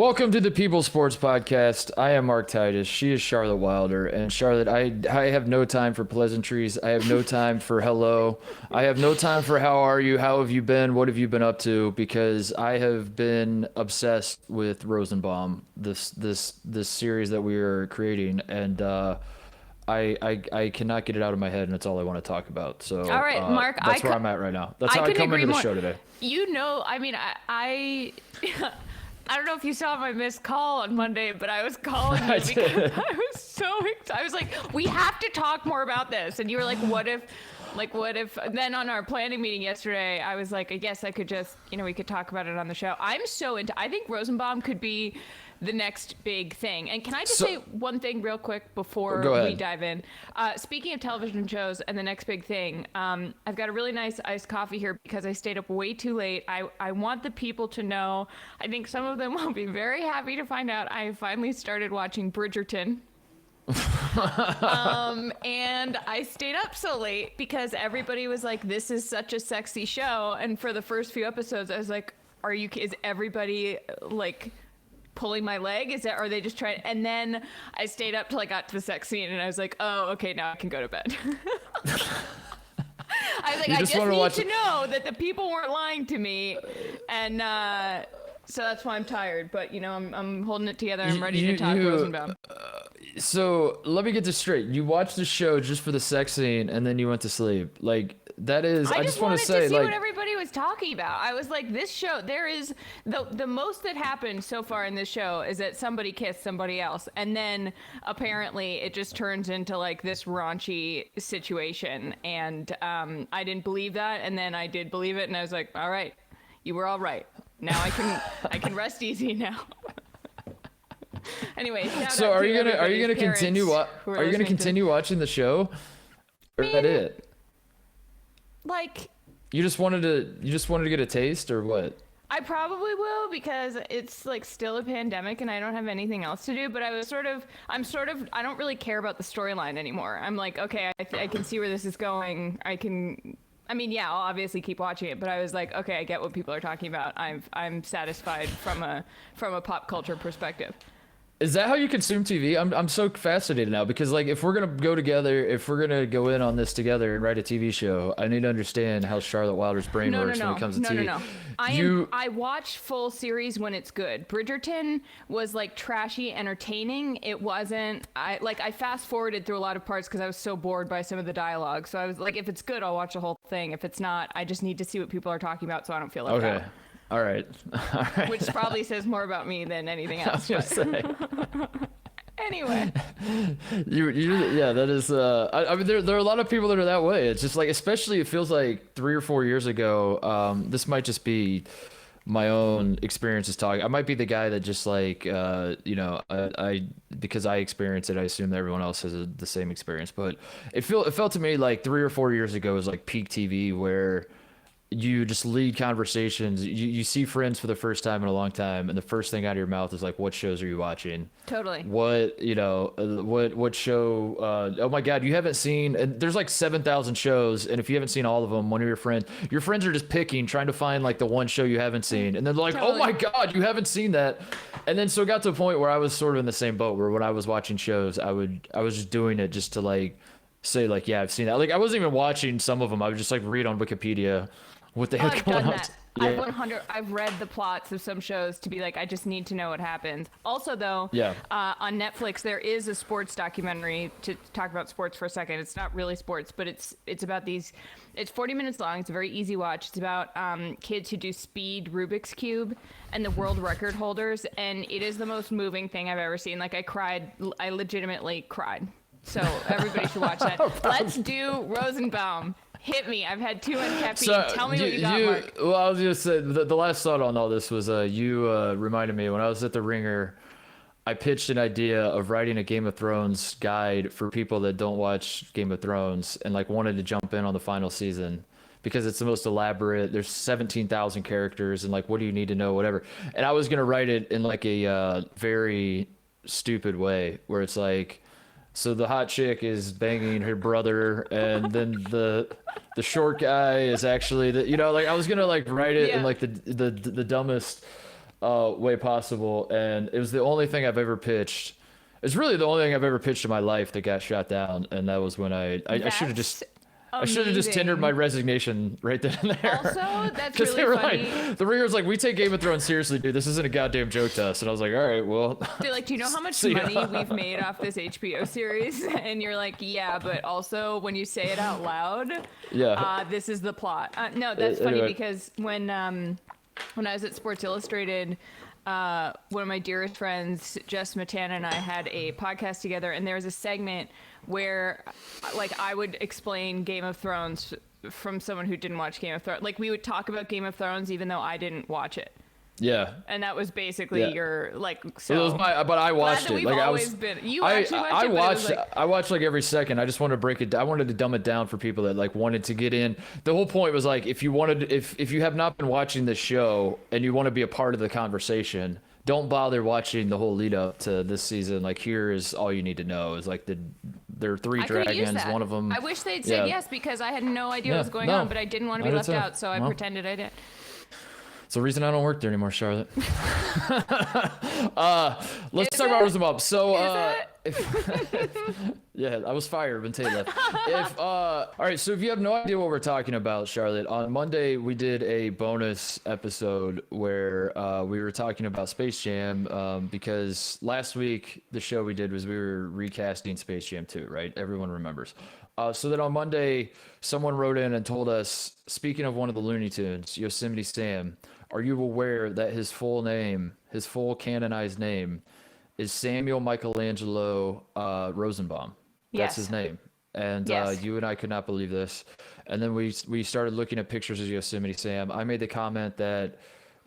Welcome to the People Sports Podcast. I am Mark Titus. She is Charlotte Wilder. And Charlotte, I have no time for pleasantries. I have no time for hello. I have no time for how are you? How have you been? What have you been up to? Because I have been obsessed with Rosenbaum, this series that we are creating, and I cannot get it out of my head, and it's all I want to talk about. So, all right, Mark, that's where I'm at right now. That's how I come into the show today. You know, I mean, I don't know if you saw my missed call on Monday, but I was calling you because I was so excited. I was like, we have to talk more about this. And you were like, what if, then on our planning meeting yesterday, I was like, I guess I could just, we could talk about it on the show. I'm so I think Rosenbaum could be the next big thing. And can I just say one thing real quick before we dive in? Speaking of television shows and the next big thing, I've got a really nice iced coffee here because I stayed up way too late. I want the people to know, I think some of them will be very happy to find out I finally started watching Bridgerton. And I stayed up so late because everybody was like, this is such a sexy show. And for the first few episodes, I was like, is everybody like pulling my leg? Are they just trying? And then I stayed up till I got to the sex scene and I was like, oh, okay, now I can go to bed. I was like, I just need to know that the people weren't lying to me. And so that's why I'm tired. But, I'm holding it together. I'm ready to talk Rosenbaum. So let me get this straight. You watched the show just for the sex scene and then you went to sleep. Like, that is, I just want to say, to see what everybody was talking about. I was like, this show, there is the most that happened so far in this show is that somebody kissed somebody else. And then apparently it just turns into like this raunchy situation. And I didn't believe that. And then I did believe it. And I was like, all right, you were all right. Now I can rest easy now. Anyway, so are you gonna continue watching the show? Or is that it? Like, you just wanted to get a taste, or what? I probably will because it's like still a pandemic and I don't have anything else to do. But I don't really care about the storyline anymore. I'm like, okay, I can see where this is going. I'll obviously keep watching it, but I was like, okay, I get what people are talking about. I'm satisfied from a pop culture perspective. Is that how you consume TV? I'm so fascinated now because, like, if we're gonna go together, if we're gonna go in on this together and write a TV show, I need to understand how Charlotte Wilder's brain works when it comes to TV. I watch full series when it's good. Bridgerton was like trashy entertaining. It wasn't. I fast forwarded through a lot of parts because I was so bored by some of the dialogue. So I was like, if it's good, I'll watch the whole thing. If it's not, I just need to see what people are talking about so I don't feel left out. All right. Which probably says more about me than anything else. I was gonna say. Anyway. That is. I mean, there are a lot of people that are that way. It's just like, especially it feels like 3 or 4 years ago. This might just be my own experiences talking. I might be the guy that just like, I because I experience it, I assume that everyone else has the same experience. But it felt to me like 3 or 4 years ago was like peak TV where you just lead conversations. You see friends for the first time in a long time, and the first thing out of your mouth is like, "What shows are you watching?" Totally. What show? Oh my God, you haven't seen? And there's like 7,000 shows, and if you haven't seen all of them, one of your friends are just picking, trying to find like the one show you haven't seen, and then they're like, "Oh my God, you haven't seen that." And then so it got to a point where I was sort of in the same boat, where when I was watching shows, I was just doing it just to like say like, "Yeah, I've seen that." Like I wasn't even watching some of them. I would just like read on Wikipedia what the heck going on. Yeah. I've read the plots of some shows to be like, I just need to know what happens. Also, though, on Netflix there is a sports documentary to talk about sports for a second. It's not really sports, but it's about these. It's 40 minutes long. It's a very easy watch. It's about kids who do speed Rubik's Cube and the world record holders, and it is the most moving thing I've ever seen. Like I cried. I legitimately cried. So everybody should watch that. Let's do Rosenbaum. Hit me. I've had 2 on caffeine. So tell me what you got, Mark. Well, I was just saying, the last thought on all this was you reminded me when I was at the Ringer, I pitched an idea of writing a Game of Thrones guide for people that don't watch Game of Thrones and like wanted to jump in on the final season because it's the most elaborate. There's 17,000 characters and like, what do you need to know, whatever. And I was going to write it in like a very stupid way where it's like, so the hot chick is banging her brother, and then the short guy is actually like I was gonna like write it in like the dumbest way possible, and it was the only thing I've ever pitched. It's really the only thing I've ever pitched in my life that got shot down, and that was when I should have just. I should have just tendered my resignation right then and there. Also, that's Because really they were funny. like, the ringers like, we take Game of Thrones seriously, dude. This isn't a goddamn joke to us. And I was like, all right, well. They're like, do you know how much See ya. money we've made off this HBO series? And you're like, yeah, but also when you say it out loud, Yeah. this is the plot. No, that's funny Anyway. because when I was at Sports Illustrated, one of my dearest friends, Jess Matan, and I had a podcast together, and there was a segment where, like, I would explain Game of Thrones from someone who didn't watch Game of Thrones. Like, we would talk about Game of Thrones even though I didn't watch it. Yeah. And that was basically your, like, so. It was but I watched it. We've like always you actually watched it, but it was like, I watched like every second. I just wanted to break it. I wanted to dumb it down for people that like wanted to get in. The whole point was like, if you have not been watching this show and you want to be a part of the conversation, don't bother watching the whole lead up to this season. Like, here is all you need to know is like there are 3 I could've used dragons. that. One of them. I wish they'd said yes because I had no idea what was going on, but I didn't want to be left out, so I pretended I did. It's the reason I don't work there anymore, Charlotte. Let's talk about Rosenbaum. So, yeah, I was fired when Tate left. All right, so if you have no idea what we're talking about, Charlotte, on Monday we did a bonus episode where we were talking about Space Jam because last week the show we did was we were recasting Space Jam 2, right? Everyone remembers. So then on Monday, someone wrote in and told us, speaking of one of the Looney Tunes, Yosemite Sam, are you aware that his full name, his full canonized name, is Samuel Michelangelo Rosenbaum? That's his name. And you and I could not believe this. And then we started looking at pictures of Yosemite Sam. I made the comment that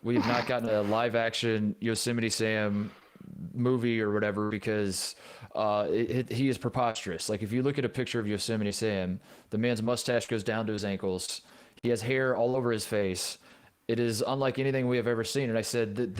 we have not gotten a live action Yosemite Sam movie or whatever because he is preposterous. Like, if you look at a picture of Yosemite Sam, the man's mustache goes down to his ankles. He has hair all over his face. It is unlike anything we have ever seen. And I said that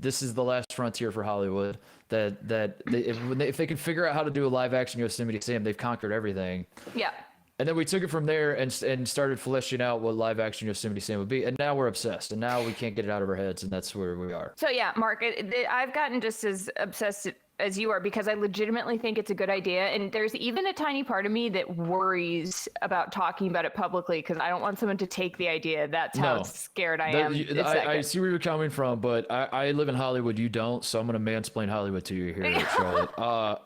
this is the last frontier for Hollywood. If they can figure out how to do a live action Yosemite Sam, they've conquered everything. Yeah. And then we took it from there and started fleshing out what live action Yosemite Sam would be. And now we're obsessed. And now we can't get it out of our heads. And that's where we are. So yeah, Mark, I've gotten just as obsessed as you are because I legitimately think it's a good idea. And there's even a tiny part of me that worries about talking about it publicly because I don't want someone to take the idea. That's how scared I am. I see where you're coming from, but I live in Hollywood. You don't. So I'm going to mansplain Hollywood to you here, Charlotte.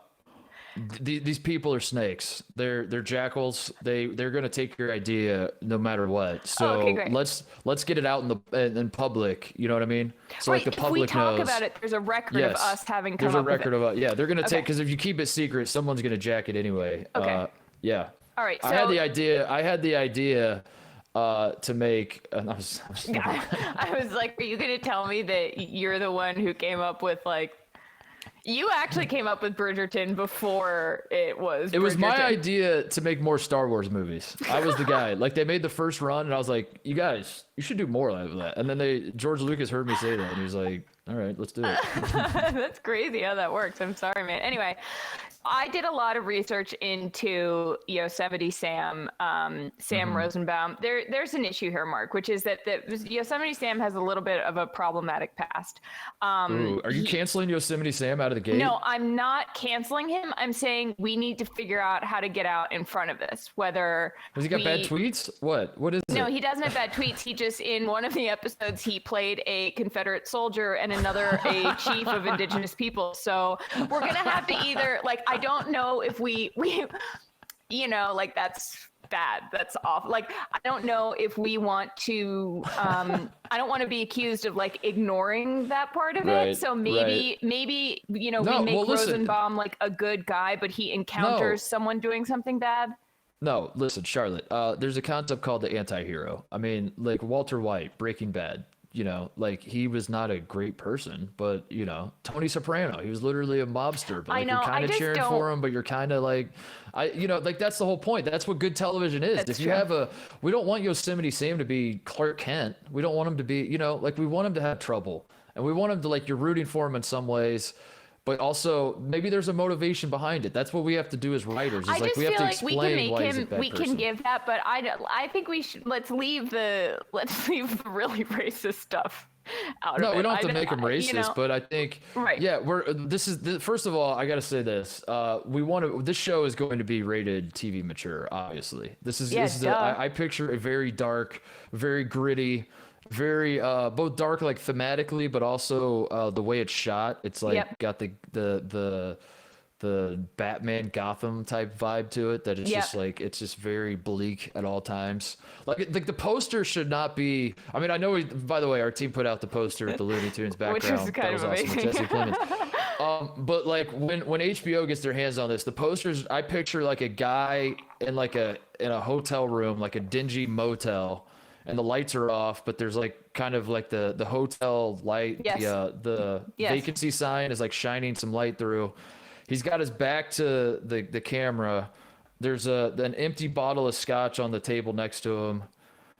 These people are snakes. They're jackals. They're gonna take your idea no matter what. So let's get it out in public. You know what I mean? So like the public knows. If we talk about it, there's a record of us having come up with it. There's a record of they're gonna take because if you keep it secret, someone's gonna jack it anyway. Okay. Yeah. All right. So, I had the idea to make. And I was like, are you gonna tell me that you're the one who came up with like? You actually came up with Bridgerton before it was. It was my idea to make more Star Wars movies. I was the guy. Like, they made the first run, and I was like, "You guys, you should do more of that." And then George Lucas heard me say that, and he was like, "All right, let's do it." That's crazy how that works. I'm sorry, man. Anyway, I did a lot of research into Yosemite Sam, Rosenbaum. There's an issue here, Mark, which is that Yosemite Sam has a little bit of a problematic past. Ooh, are you canceling Yosemite Sam out of the gate? No, I'm not canceling him. I'm saying we need to figure out how to get out in front of this. Whether has he got bad tweets? What is it? No, he doesn't have bad tweets. He just, in one of the episodes, he played a Confederate soldier and another a chief of indigenous people. So we're gonna have to either I don't know if we like that's bad. That's awful. Like, I don't know if we want to, I don't want to be accused of like ignoring that part of it. So maybe, we make Rosenbaum like a good guy, but he encounters someone doing something bad. No, listen, Charlotte, there's a concept called the anti-hero. I mean, like Walter White, Breaking Bad. Like, he was not a great person, but Tony Soprano, he was literally a mobster, but you're kind of cheering for him, but you're kind of like, that's the whole point. That's what good television is. If you have we don't want Yosemite Sam to be Clark Kent. We don't want him to be, we want him to have trouble, and we want him to you're rooting for him in some ways. But also, maybe there's a motivation behind it. That's what we have to do as writers. I just feel like we can make him. We can give that, but I think we should. Let's leave the really racist stuff out of No, it. we don't have to make them racist, you know, but I think, right. yeah, first of all, I got to say this. This show is going to be rated TV mature, obviously. I picture a very dark, very gritty, very, both dark, like thematically, but also, the way it's shot. It's like got the Batman Gotham type vibe to it that it's just like it's just very bleak at all times. Like the poster should not be. I mean, I know. By the way, our team put out the poster with the Looney Tunes background. Which is kind of amazing. Awesome, Jesse Plemons. But like when HBO gets their hands on this, the posters, I picture like a guy in a hotel room, like a dingy motel, and the lights are off, but there's like kind of like the hotel light. The vacancy sign is like shining some light through. He's got his back to the camera. There's an empty bottle of scotch on the table next to him.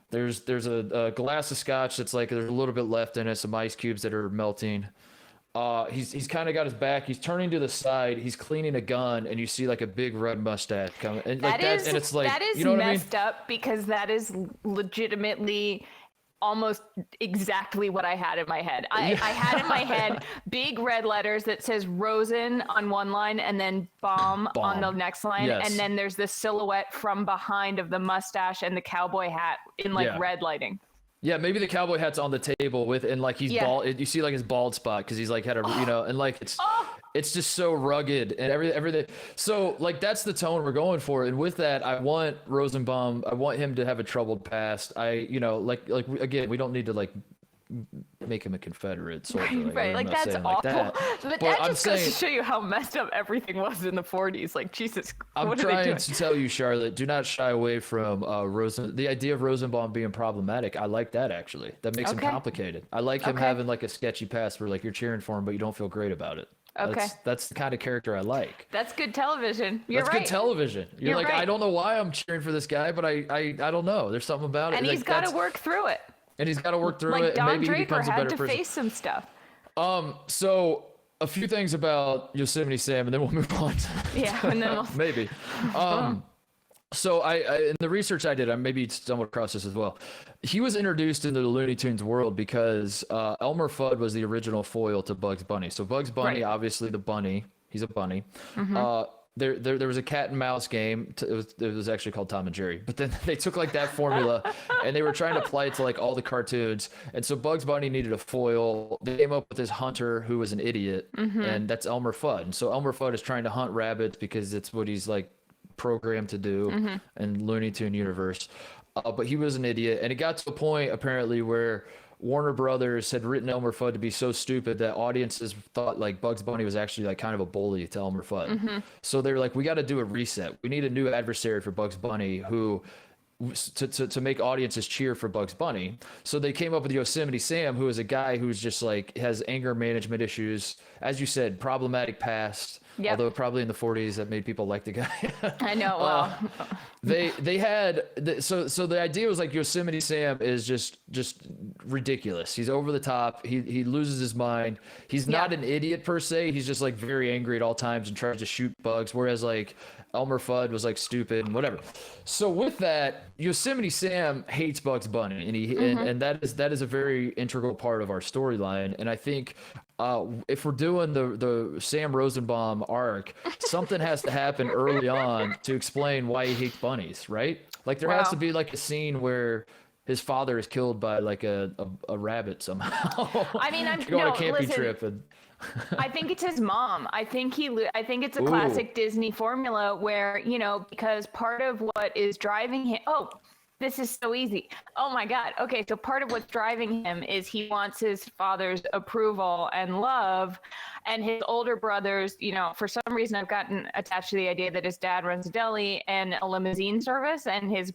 There's a glass of scotch that's like there's a little bit left in it, some ice cubes that are melting. He's kind of got his back. He's turning to the side. He's cleaning a gun, and you see like a big red mustache coming. And like that, and it's like that is you know what messed I mean? up because that is legitimately almost exactly what I had in my head. I had in my head big red letters that says Rosen on one line and then bomb on the next line. Yes. And then there's the silhouette from behind of the mustache and the cowboy hat in like red lighting. Yeah, maybe the cowboy hat's on the table with, and like he's bald. You see like his bald spot because he's like had a, and like it's just so rugged and everything. So like that's the tone we're going for, and with that, I want Rosenbaum. I want him to have a troubled past. Like again, we don't need to like make him a Confederate soldier. Right. Like that's awful. Like that. But that just goes to show you how messed up everything was in the 40s. Like, Jesus, I'm trying to tell you, Charlotte, do not shy away from the idea of Rosenbaum being problematic. I like that, actually. That makes him complicated. I like him having like a sketchy past where like you're cheering for him, but you don't feel great about it. Okay. That's the kind of character I like. That's good television. That's good television. You're like, right. I don't know why I'm cheering for this guy, but I don't know. There's something about it. And he's got to work through it. And he's got to work through like it. Don And maybe Draper he becomes a had better to person. face some stuff. So a few things about Yosemite Sam, and then we'll move on. And then we'll... maybe. So I in the research I did, I maybe stumbled across this as well. He was introduced into the Looney Tunes world because Elmer Fudd was the original foil to Bugs Bunny. So Bugs Bunny, obviously the bunny, he's a bunny. Mm-hmm. There was a cat and mouse game. It was actually called Tom and Jerry. But then they took like that formula and they were trying to apply it to like all the cartoons. And so Bugs Bunny needed a foil. They came up with this hunter who was an idiot, and that's Elmer Fudd. And so Elmer Fudd is trying to hunt rabbits because it's what he's like programmed to do in Looney Tune universe. But he was an idiot, and it got to a point apparently where Warner Brothers had written Elmer Fudd to be so stupid that audiences thought like Bugs Bunny was actually like kind of a bully to Elmer Fudd. So they were like, we got to do a reset. We need a new adversary for Bugs Bunny who to make audiences cheer for Bugs Bunny. So they came up with Yosemite Sam, who is a guy who's just like has anger management issues, as you said, problematic past. Yep. Although probably in the 40s that made people like the guy. I know. Well, they had so the idea was like Yosemite Sam is just ridiculous. He's over the top. He loses his mind. He's not an idiot per se. He's just like very angry at all times and tries to shoot bugs. Whereas like Elmer Fudd was like stupid and whatever. So with that, Yosemite Sam hates Bugs Bunny, and that is a very integral part of our storyline. And I think if we're doing the Sam Rosenbaum arc, something has to happen early on to explain why he hates bunnies, right? Like there has to be like a scene where his father is killed by like a rabbit somehow. I mean, I'm go on a camping trip and. I think it's his mom. I think it's a classic Disney formula where, because part of what is driving him. Oh, this is so easy. Oh my God. Okay. So part of what's driving him is he wants his father's approval and love, and his older brothers, for some reason I've gotten attached to the idea that his dad runs a deli and a limousine service, and his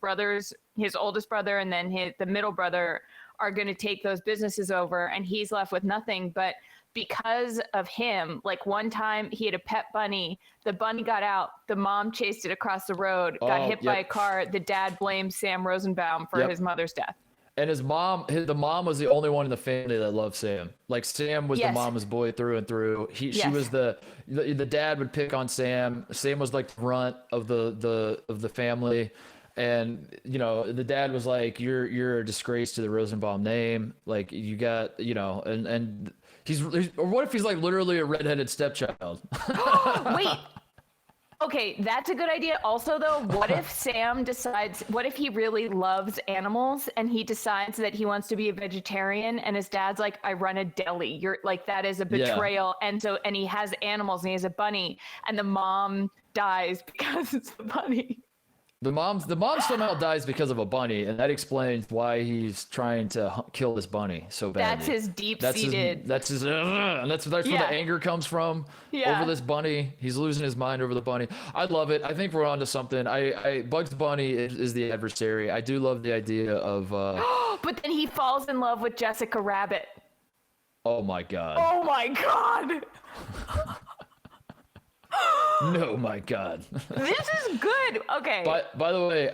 oldest brother and then the middle brother are going to take those businesses over, and he's left with nothing. But because of him, like one time he had a pet bunny, the bunny got out, the mom chased it across the road, got hit by a car. The dad blamed Sam Rosenbaum for his mother's death. And the mom was the only one in the family that loved Sam. Like Sam was the mama's boy through and through. She was the dad would pick on Sam. Sam was like the runt of the family. And the dad was like, "You're a disgrace to the Rosenbaum name. Like you got, and he's or what if he's like literally a redheaded stepchild?" Wait. Okay, that's a good idea. Also, though, what if Sam decides, what if he really loves animals and he decides that he wants to be a vegetarian and his dad's like, I run a deli. You're like, that is a betrayal. Yeah. And he has animals and he has a bunny and the mom dies because it's the bunny. The mom somehow dies because of a bunny, and that explains why he's trying to kill this bunny so badly. That's his deep-seated. That's where the anger comes from over this bunny. He's losing his mind over the bunny. I love it. I think we're onto something. Bugs Bunny is the adversary. I do love the idea of. But then he falls in love with Jessica Rabbit. Oh my god. Oh my god. No, my God. This is good. Okay. By the way,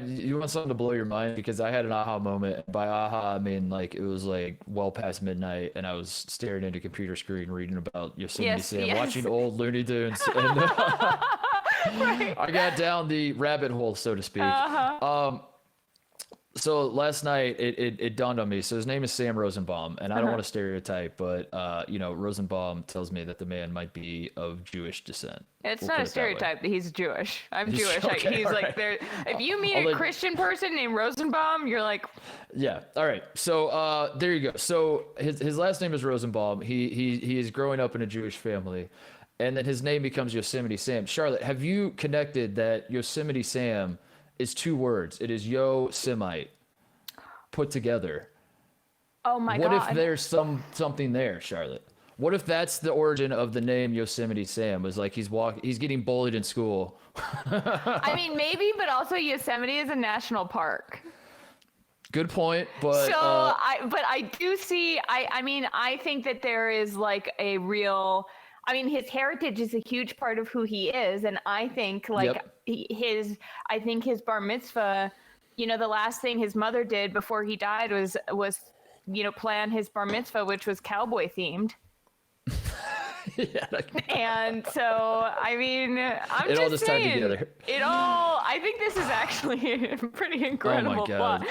you want something to blow your mind, because I had an aha moment. By aha, I mean like it was like well past midnight, and I was staring into a computer screen reading about Yosemite Sam, watching old Looney Tunes, and right. I got down the rabbit hole, so to speak. So last night it dawned on me. So his name is Sam Rosenbaum, and I don't want to stereotype, but Rosenbaum tells me that the man might be of Jewish descent. It's not a stereotype. He's Jewish. I'm Jewish. Okay, he's like there. If you meet a Christian person named Rosenbaum, you're like, yeah. All right. So there you go. So his last name is Rosenbaum. He is growing up in a Jewish family, and then his name becomes Yosemite Sam. Charlotte, have you connected that Yosemite Sam is two words? It is Yosemite put together. Oh my God. What if there's something there, Charlotte? What if that's the origin of the name Yosemite Sam? Was like he's getting bullied in school. I mean, maybe, but also Yosemite is a national park. Good point, but so I do see. I think that there is like a real. I mean, his heritage is a huge part of who he is, and I think his bar mitzvah, the last thing his mother did before he died was plan his bar mitzvah, which was cowboy themed. Yeah. And so, I mean, it all just tied together. I think this is actually a pretty incredible plot.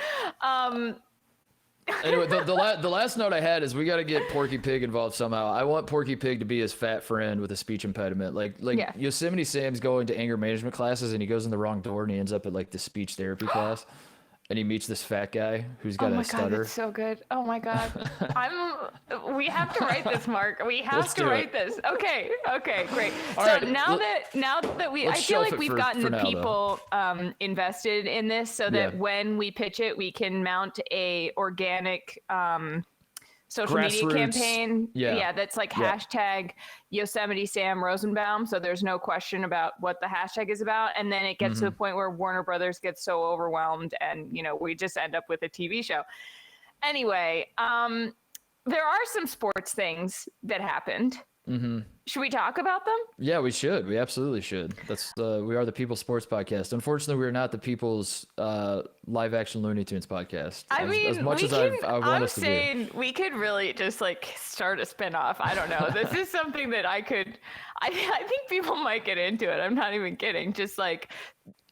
Anyway, the last note I had is we got to get Porky Pig involved somehow. I want Porky Pig to be his fat friend with a speech impediment. Yosemite Sam's going to anger management classes, and he goes in the wrong door, and he ends up at like the speech therapy class, and he meets this fat guy who's got a stutter. Oh my God, that's so good. Oh my God, we have to write this, Mark. We have to write this. Okay, great. All so right, now that I feel like we've gotten the people invested in this, so that when we pitch it, we can mount a organic social media campaign. Yeah, that's like hashtag Yosemite Sam Rosenbaum. So there's no question about what the hashtag is about. And then it gets to the point where Warner Brothers gets so overwhelmed and, we just end up with a TV show. Anyway, there are some sports things that happened. Should we talk about them? Yeah, we should. We absolutely should. That's we are the People's Sports Podcast. Unfortunately, we're not the People's live action Looney Tunes podcast. As much as I want us to be. We could really just like start a spinoff. I don't know. This is something that I think people might get into it. I'm not even kidding. Just like,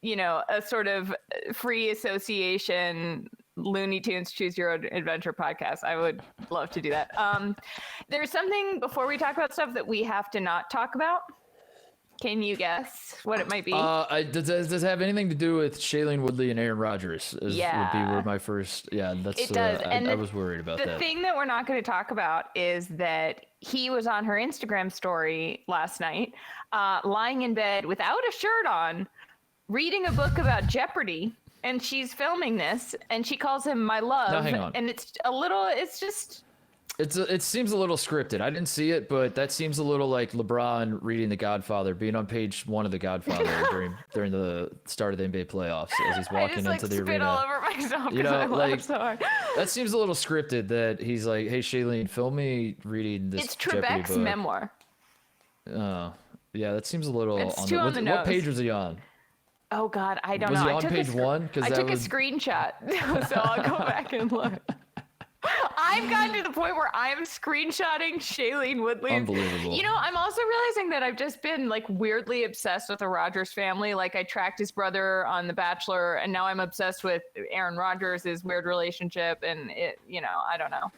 a sort of free association Looney Tunes Choose Your Own Adventure podcast. I would love to do that. There's something before we talk about stuff that we have to not talk about. Can you guess what it might be? Does it have anything to do with Shailene Woodley and Aaron Rodgers? Would be where my first. Yeah, that's. It does. I was worried about that. The thing that we're not going to talk about is that he was on her Instagram story last night, lying in bed without a shirt on, reading a book about Jeopardy. And she's filming this, and she calls him my love. Now, hang on. And it seems a little scripted. I didn't see it, but that seems a little like LeBron reading The Godfather, being on page 1 of The Godfather during the start of the NBA playoffs as he's walking into the arena. All over myself I laughed so hard. That seems a little scripted. That he's like, "Hey, Shailene, film me reading this." It's Jeopardy Trebek's book. memour. Oh, yeah, that seems a little. It's too on the nose. What page was he on? Oh God, I don't know. Was he on page 1? I took a screenshot, so I'll go back and look. I've gotten to the point where I'm screenshotting Shailene Woodley. Unbelievable. You know, I'm also realizing that I've just been like weirdly obsessed with the Rodgers family. Like I tracked his brother on The Bachelor, and now I'm obsessed with Aaron Rodgers' weird relationship, and it, you know, I don't know.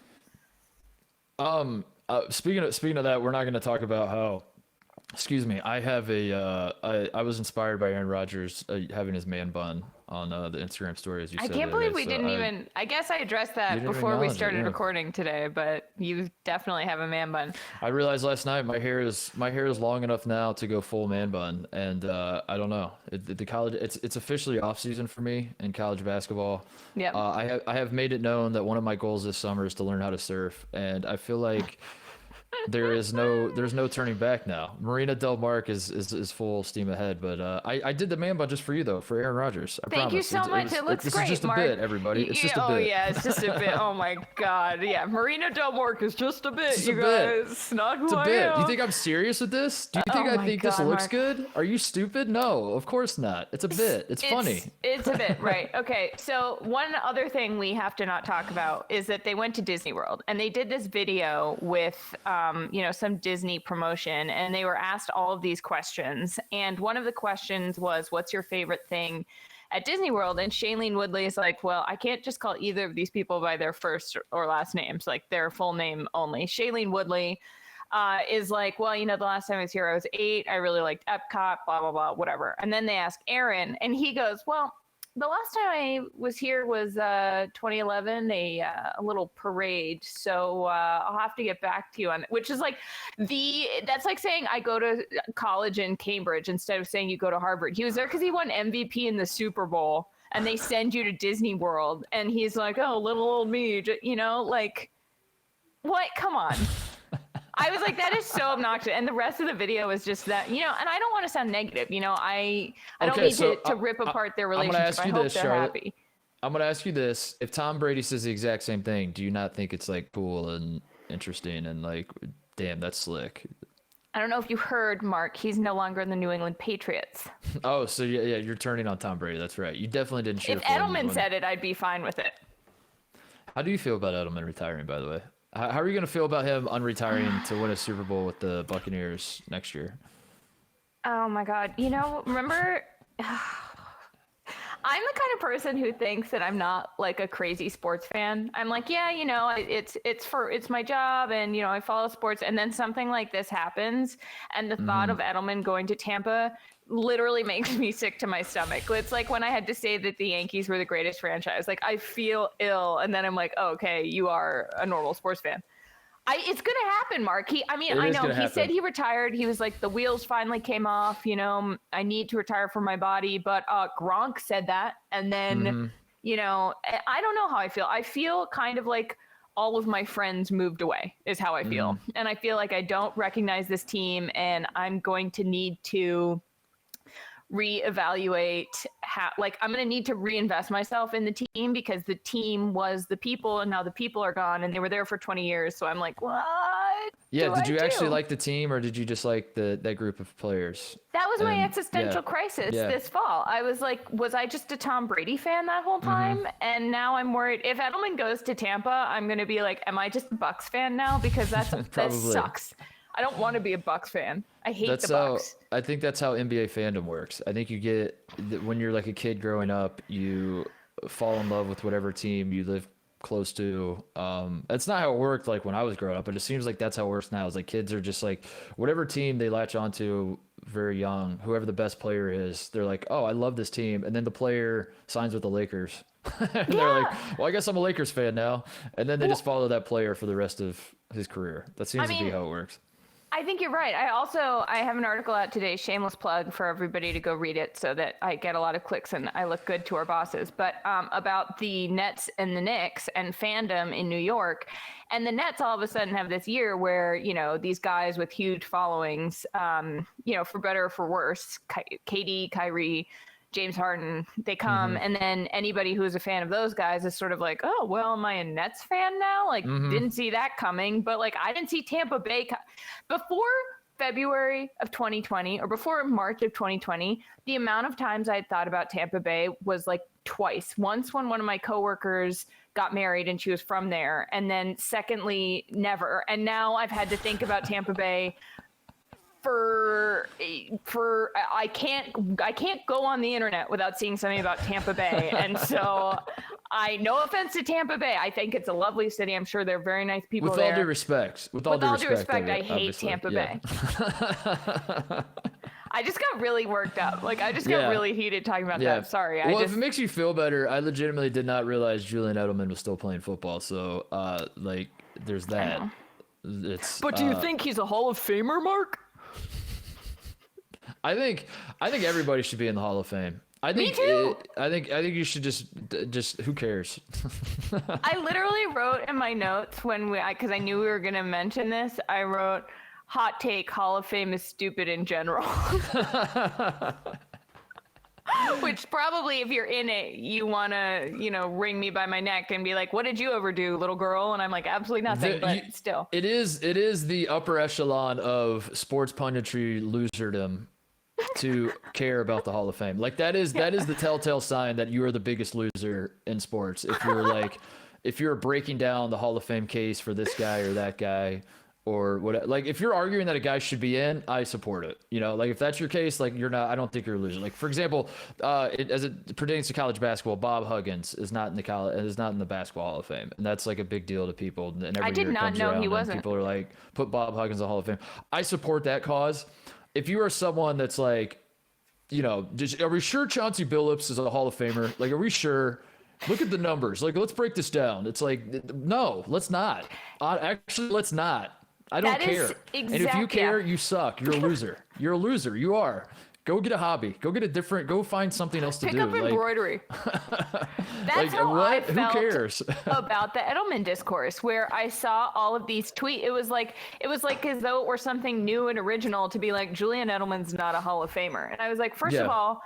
Speaking of that, we're not going to talk about how. Excuse me. I have I was inspired by Aaron Rodgers having his man bun on the Instagram story, as you I said. can't believe we didn't even. I guess I addressed that before we started recording today, but you definitely have a man bun. I realized last night my hair is long enough now to go full man bun, and I don't know. The college, it's officially off season for me in college basketball. Yeah. I have made it known that one of my goals this summer is to learn how to surf, and I feel like there's no turning back now. Marina Del Mar is full steam ahead, but I did the man bun just for you though, for Aaron Rodgers. I Thank promise. you so much. It looks this great, is just Mark. a bit, everybody. It's just a bit. Oh yeah, it's just a bit. Oh my God, yeah. Marina Del Mar is just a bit, you guys. Not who I am. Do you think I'm serious with this? Do you think I think this looks good? Are you stupid? No, of course not. It's a bit. It's funny. It's a bit, right? Okay. So one other thing we have to not talk about is that they went to Disney World and they did this video with, some Disney promotion, and they were asked all of these questions. And one of the questions was, "What's your favorite thing at Disney World?" And Shailene Woodley is like, "Well, I can't just call either of these people by their first or last names, like their full name only." Shailene Woodley is like, "Well, the last time I was here, I was 8. I really liked Epcot, blah, blah, blah, whatever." And then they ask Aaron, and he goes, "Well, the last time I was here was 2011, a little parade. So I'll have to get back to you on it," which is like that's like saying I go to college in Cambridge instead of saying you go to Harvard. He was there because he won MVP in the Super Bowl, and they send you to Disney World, and he's like, "Oh, little old me," like what? Come on. I was like, that is so obnoxious. And the rest of the video was just that, and I don't want to sound negative. I don't need to rip apart their relationship. I hope they're happy. I'm going to ask you this. If Tom Brady says the exact same thing, do you not think it's like cool and interesting and like, damn, that's slick? I don't know if you heard, Mark, he's no longer in the New England Patriots. Oh, so yeah, you're turning on Tom Brady. That's right. You definitely didn't cheer If for him. Edelman said it, I'd be fine with it. How do you feel about Edelman retiring, by the way? How are you going to feel about him unretiring to win a Super Bowl with the Buccaneers next year? Oh, my God. Remember, I'm the kind of person who thinks that I'm not like a crazy sports fan. I'm like, yeah, it's my job, and, I follow sports. And then something like this happens, and the thought of Edelman going to Tampa literally makes me sick to my stomach. It's like when I had to say that the Yankees were the greatest franchise. Like, I feel ill, and then I'm like, oh, okay, you are a normal sports fan. It's gonna happen, Mark. I know he said he retired. He was like, the wheels finally came off. I need to retire from my body. But Gronk said that, and then I don't know how I feel. I feel kind of like all of my friends moved away is how I feel, and I feel like I don't recognize this team, and I'm going to need to reevaluate I'm going to need to reinvest myself in the team, because the team was the people, and now the people are gone, and they were there for 20 years. So I'm like, what? Yeah. Did you actually like the team, or did you just like that group of players? That was my existential crisis this fall. I was like, was I just a Tom Brady fan that whole time? And now I'm worried if Edelman goes to Tampa, I'm going to be like, am I just a Bucks fan now? Because that sucks. I don't want to be a Bucks fan. I hate the Bucks. I think that's how NBA fandom works. I think you get, when you're like a kid growing up, you fall in love with whatever team you live close to. That's not how it worked like when I was growing up, but it seems like that's how it works now. It's like kids are just like, whatever team they latch onto very young, whoever the best player is, they're like, oh, I love this team. And then the player signs with the Lakers. And they're like, well, I guess I'm a Lakers fan now. And then they just follow that player for the rest of his career. That seems to be how it works. I think you're right. I have an article out today, shameless plug for everybody to go read it so that I get a lot of clicks and I look good to our bosses, but about the Nets and the Knicks and fandom in New York. And the Nets all of a sudden have this year where, these guys with huge followings, for better or for worse, KD, Kyrie, James Harden, they come, and then anybody who is a fan of those guys is sort of like, oh, well, am I a Nets fan now? Like, didn't see that coming. But like, I didn't see Tampa Bay before February of 2020 or before March of 2020. The amount of times I had thought about Tampa Bay was like twice. Once when one of my coworkers got married and she was from there. And then secondly, never. And now I've had to think about Tampa Bay for I can't go on the internet without seeing something about Tampa Bay. And so no offense to Tampa Bay, I think it's a lovely city. I'm sure they're very nice people With there. all due respect, with all due respect, I hate obviously. Tampa Bay. I just got really worked up. Like, I just got really heated talking about that. Sorry. If it makes you feel better, I legitimately did not realize Julian Edelman was still playing football. So, there's that. But do you think he's a Hall of Famer, Mark? I think everybody should be in the Hall of Fame. Me too. I think you should just who cares? I literally wrote in my notes because I knew we were going to mention this. I wrote, hot take, Hall of Fame is stupid in general. Which probably, if you're in it, you want to, wring me by my neck and be like, what did you ever do, little girl? And I'm like, absolutely nothing, but still. It is the upper echelon of sports punditry loserdom to care about the Hall of Fame. Like, that is the telltale sign that you are the biggest loser in sports. If you're breaking down the Hall of Fame case for this guy or that guy, or what, like, if you're arguing that a guy should be in, I support it. Like, if that's your case, like, I don't think you're a loser. Like, for example, as it pertains to college basketball, Bob Huggins is not in the Basketball Hall of Fame, and that's like a big deal to people. And every I did year it not comes know around he and wasn't. people are like, put Bob Huggins in the Hall of Fame. I support that cause. If you are someone that's like, are we sure Chauncey Billups is a Hall of Famer? Like, are we sure? Look at the numbers. Like, let's break this down. It's like, no, let's not. Actually, let's not. I don't care. And if you care, you suck. You're a loser. You're a loser. You are. Go get a hobby. Go find something else to do. Pick up embroidery. That's how I felt. Who cares? About the Edelman discourse, where I saw all of these tweets. It was like as though it were something new and original to be like, Julian Edelman's not a Hall of Famer. And I was like, first of all,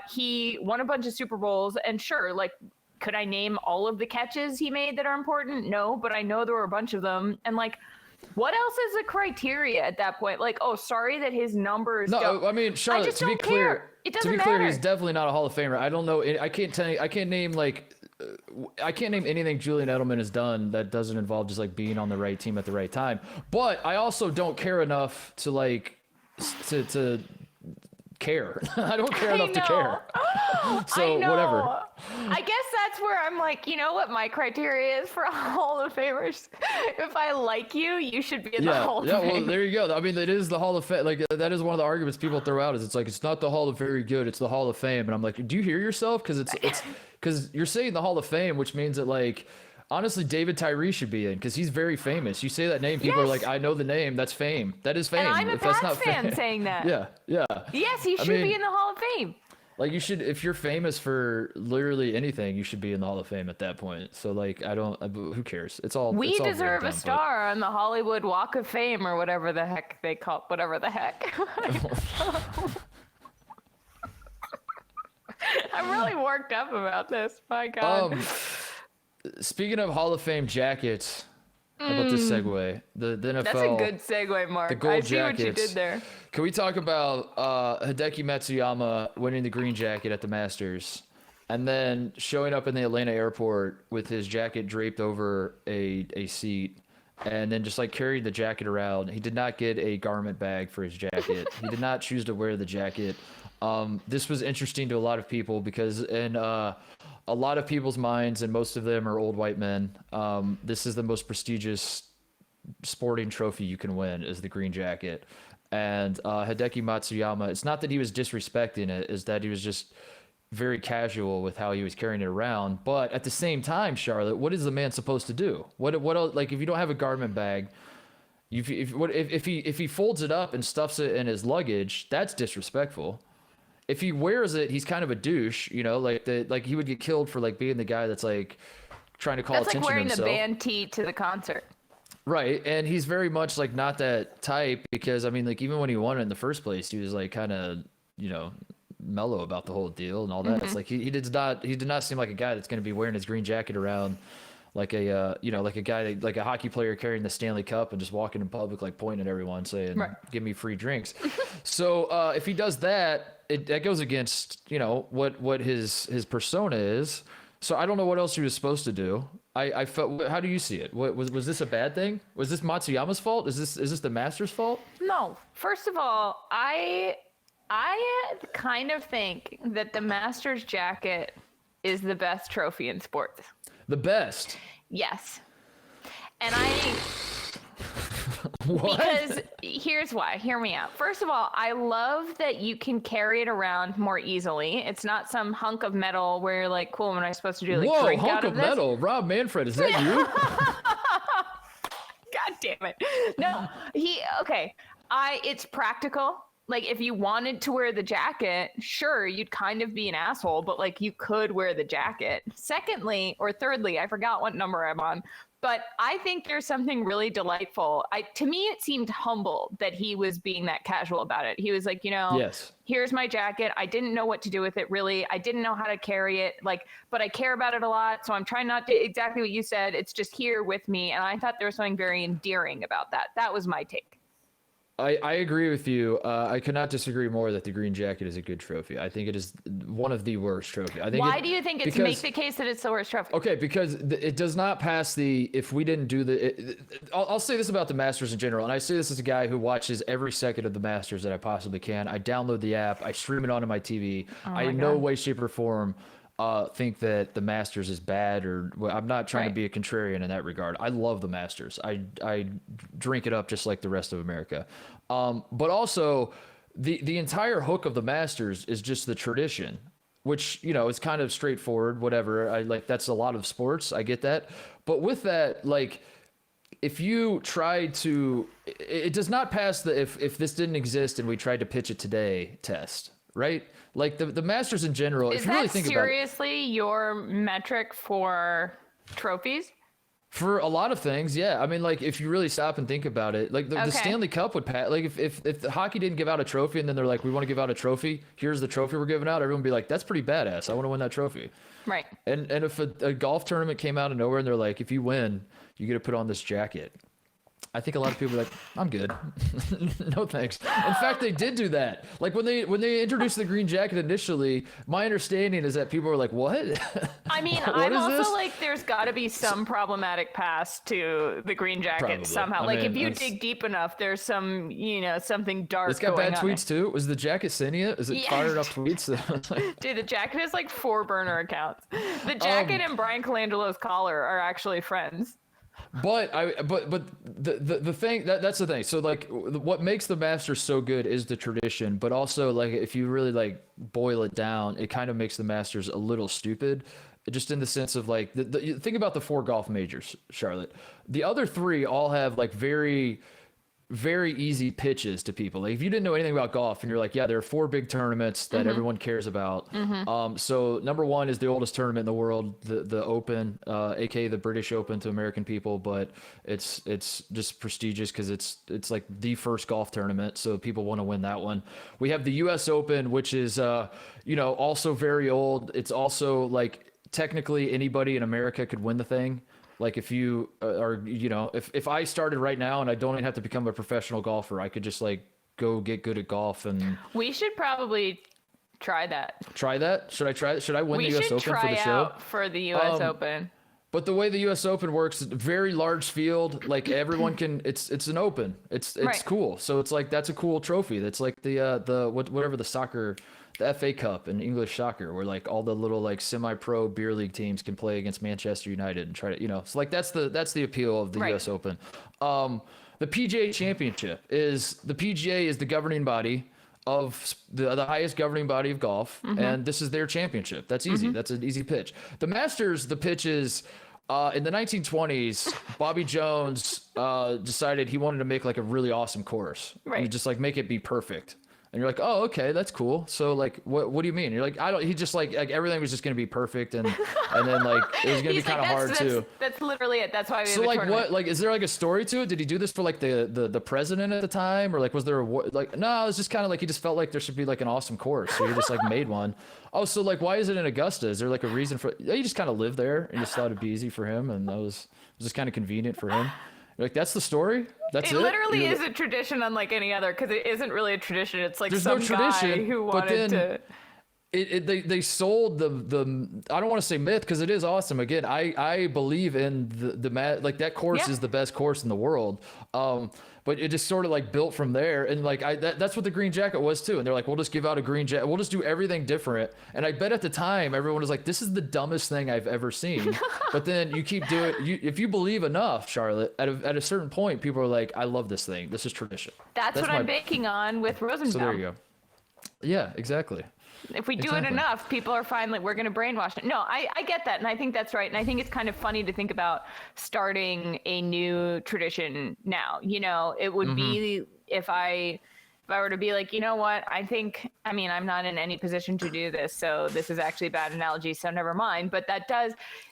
he won a bunch of Super Bowls, and sure, like, could I name all of the catches he made that are important? No, but I know there were a bunch of them. And like, what else is the criteria at that point? Like, oh, sorry that his numbers. No, I mean, Charlotte. To be clear, he's definitely not a Hall of Famer. I don't know. I can't tell you. I can't name anything Julian Edelman has done that doesn't involve just like being on the right team at the right time. But I also don't care enough to like to care. I don't care enough to care. So whatever. I guess that's where I'm like, you know what my criteria is for Hall of Famers? If I like you, you should be in the Hall of Fame. Well, there you go. I mean, it is the Hall of Fame. Like, that is one of the arguments people throw out, is it's like, it's not the Hall of Very Good, it's the Hall of Fame. And I'm like, do you hear yourself? Because because you're saying the Hall of Fame, which means that, like, honestly, David Tyree should be in, because he's very famous. You say that name, people are like, I know the name. That's fame. That is fame. And I'm a Pats fan saying that. Yeah. Yes, he should be in the Hall of Fame. Like, you should, if you're famous for literally anything, you should be in the Hall of Fame at that point. So, like, who cares? We deserve a star on the Hollywood Walk of Fame, or whatever the heck they call, whatever the heck. I'm really worked up about this. My God. Speaking of Hall of Fame jackets, how about this segue? The NFL. That's a good segue, Mark. The gold I see jackets. what you did there. Can we talk about Hideki Matsuyama winning the green jacket at the Masters, and then showing up in the Atlanta airport with his jacket draped over a seat, and then just like carried the jacket around? He did not get a garment bag for his jacket. He did not choose to wear the jacket. This was interesting to a lot of people because in a lot of people's minds, and most of them are old white men, this is the most prestigious sporting trophy you can win, is the green jacket. And Hideki Matsuyama, it's not that he was disrespecting it, is that he was just very casual with how he was carrying it around. But at the same time, Charlotte, what is the man supposed to do? What else, like, if you don't have a garment bag, if he folds it up and stuffs it in his luggage, that's disrespectful. If he wears it, he's kind of a douche, like he would get killed for like being the guy that's like trying to call attention to himself. That's like wearing the band tee to the concert. Right, and he's very much like not that type, because I mean, like, even when he won it in the first place, he was like kind of, mellow about the whole deal and all that. It's like he did not seem like a guy that's going to be wearing his green jacket around like a like a guy, like a hockey player carrying the Stanley Cup and just walking in public like pointing at everyone saying, "Give me free drinks." So if he does that, that goes against what his persona is. So I don't know what else he was supposed to do. I felt. How do you see it? What was this a bad thing? Was this Matsuyama's fault? Is this the Masters' fault? No. First of all, I kind of think that the Masters jacket is the best trophy in sports. The best. Yes. And What? because here's why. Hear me out. First of all, I love that you can carry it around more easily. It's not some hunk of metal where you're like, cool, what am I supposed to do? Like, Whoa, drink hunk out of of this? metal. Rob Manfred, is that you? God damn it. No, it's practical. Like, if you wanted to wear the jacket, sure, you'd kind of be an asshole, but like you could wear the jacket. Secondly, or thirdly, I forgot what number I'm on, but I think there's something really delightful. To me, it seemed humble that he was being that casual about it. He was like, Yes. Here's my jacket. I didn't know what to do with it, really. I didn't know how to carry it, but I care about it a lot. So I'm trying not to, exactly what you said. It's just here with me. And I thought there was something very endearing about that. That was my take. I agree with you. I could not disagree more that the green jacket is a good trophy. I think it is one of the worst trophy. Why do you think make the case that it's the worst trophy? Okay, because it does not pass the, if we didn't do I'll say this about the Masters in general, and I say this as a guy who watches every second of the Masters that I possibly can. I download the app, I stream it onto my TV. I in no way, shape, or form think that the Masters is bad, or I'm not trying to be a contrarian in that regard. I love the Masters. I drink it up just like the rest of America. But also the entire hook of the Masters is just the tradition, which, is kind of straightforward, whatever. That's a lot of sports. I get that. But with that, if you try to, it does not pass the, if this didn't exist and we tried to pitch it today test, right? Like the Masters in general, if you really think about it. Is that seriously your metric for trophies? For a lot of things, yeah. I mean, if you really stop and think about it, the Stanley Cup would pass. If the hockey didn't give out a trophy and then they're like, we want to give out a trophy, here's the trophy we're giving out, everyone would be like, that's pretty badass. I want to win that trophy. Right. And if a golf tournament came out of nowhere and they're like, if you win, you get to put on this jacket, I think a lot of people are like, I'm good. No thanks. In fact, they did do that. When they introduced the green jacket initially, my understanding is that people were like, what? I mean, I'm also like, there's got to be some problematic past to the green jacket. Probably. Somehow. If you dig deep enough, there's some, something dark. It's got bad tweets too. Was the jacket sending it? Is it fired up tweets? Dude, the jacket has 4 burner accounts. The jacket and Brian Colangelo's collar are actually friends. But the thing that's the thing. So what makes the Masters so good is the tradition, but also if you really boil it down, it kind of makes the Masters a little stupid, just in the sense of think about the 4 golf majors, Charlotte. The other 3 all have very, very easy pitches to people. If you didn't know anything about golf and you're like, yeah, there are 4 big tournaments that everyone cares about. So number 1 is the oldest tournament in the world, the Open, aka the British Open to American people, but it's just prestigious because it's the first golf tournament, so people want to win that one. We have the US Open, which is also very old. It's also technically anybody in America could win the thing. If you are, if I started right now and I don't even have to become a professional golfer, I could just go get good at golf. And we should probably try that. Try that? Should I try it? Should I win the US Open for the show? We should try out for the US Open. But the way the US Open works, very large field, everyone can, it's an open. It's right. Cool. So it's that's a cool trophy. That's whatever the soccer, the FA Cup in English soccer, where all the little semi-pro beer league teams can play against Manchester United and try to, so that's the appeal of the US Open. The PGA Championship is the governing body of the highest governing body of golf, and this is their championship. That's easy. That's an easy pitch. The Masters, the pitch is in the 1920s, Bobby Jones decided he wanted to make a really awesome course. Right. And just make it be perfect. And you're like, oh, okay, that's cool. So what do you mean? You're like, I don't. He just everything was just gonna be perfect, and then it was gonna be kind of hard too. That's literally it. That's why we. So what? Is there a story to it? Did he do this for the president at the time, or was there a no? It was just kind of he just felt like there should be an awesome course, so he just made one. Oh, so why is it in Augusta? Is there a reason for? He just kind of lived there and just thought it'd be easy for him, and it was just kind of convenient for him. That's the story? That's it? It literally is a tradition unlike any other, because it isn't really a tradition. It's there's some no tradition, guy who wanted to... they sold the I don't want to say myth because it is awesome. Again, I believe in like that course is the best course in the world. But it just sort of like built from there, and like that's what the green jacket was too. And they're like, we'll just give out a green jacket, we'll just do everything different. And I bet at the time everyone was like, this is the dumbest thing I've ever seen. But then you keep doing if you believe enough, Charlotte, at a certain point, people are like, I love this thing. This is tradition. That's what I'm banking on with Rosenbaum. So there you go. Yeah, exactly. If we do it enough, people are finally, we're going to brainwash it. No, I get that. And I think that's right. And I think it's kind of funny to think about starting a new tradition now. You know, it would be if I were to be like, you know what, I mean, I'm not in any position to do this. So this is actually a bad analogy. So never mind. But that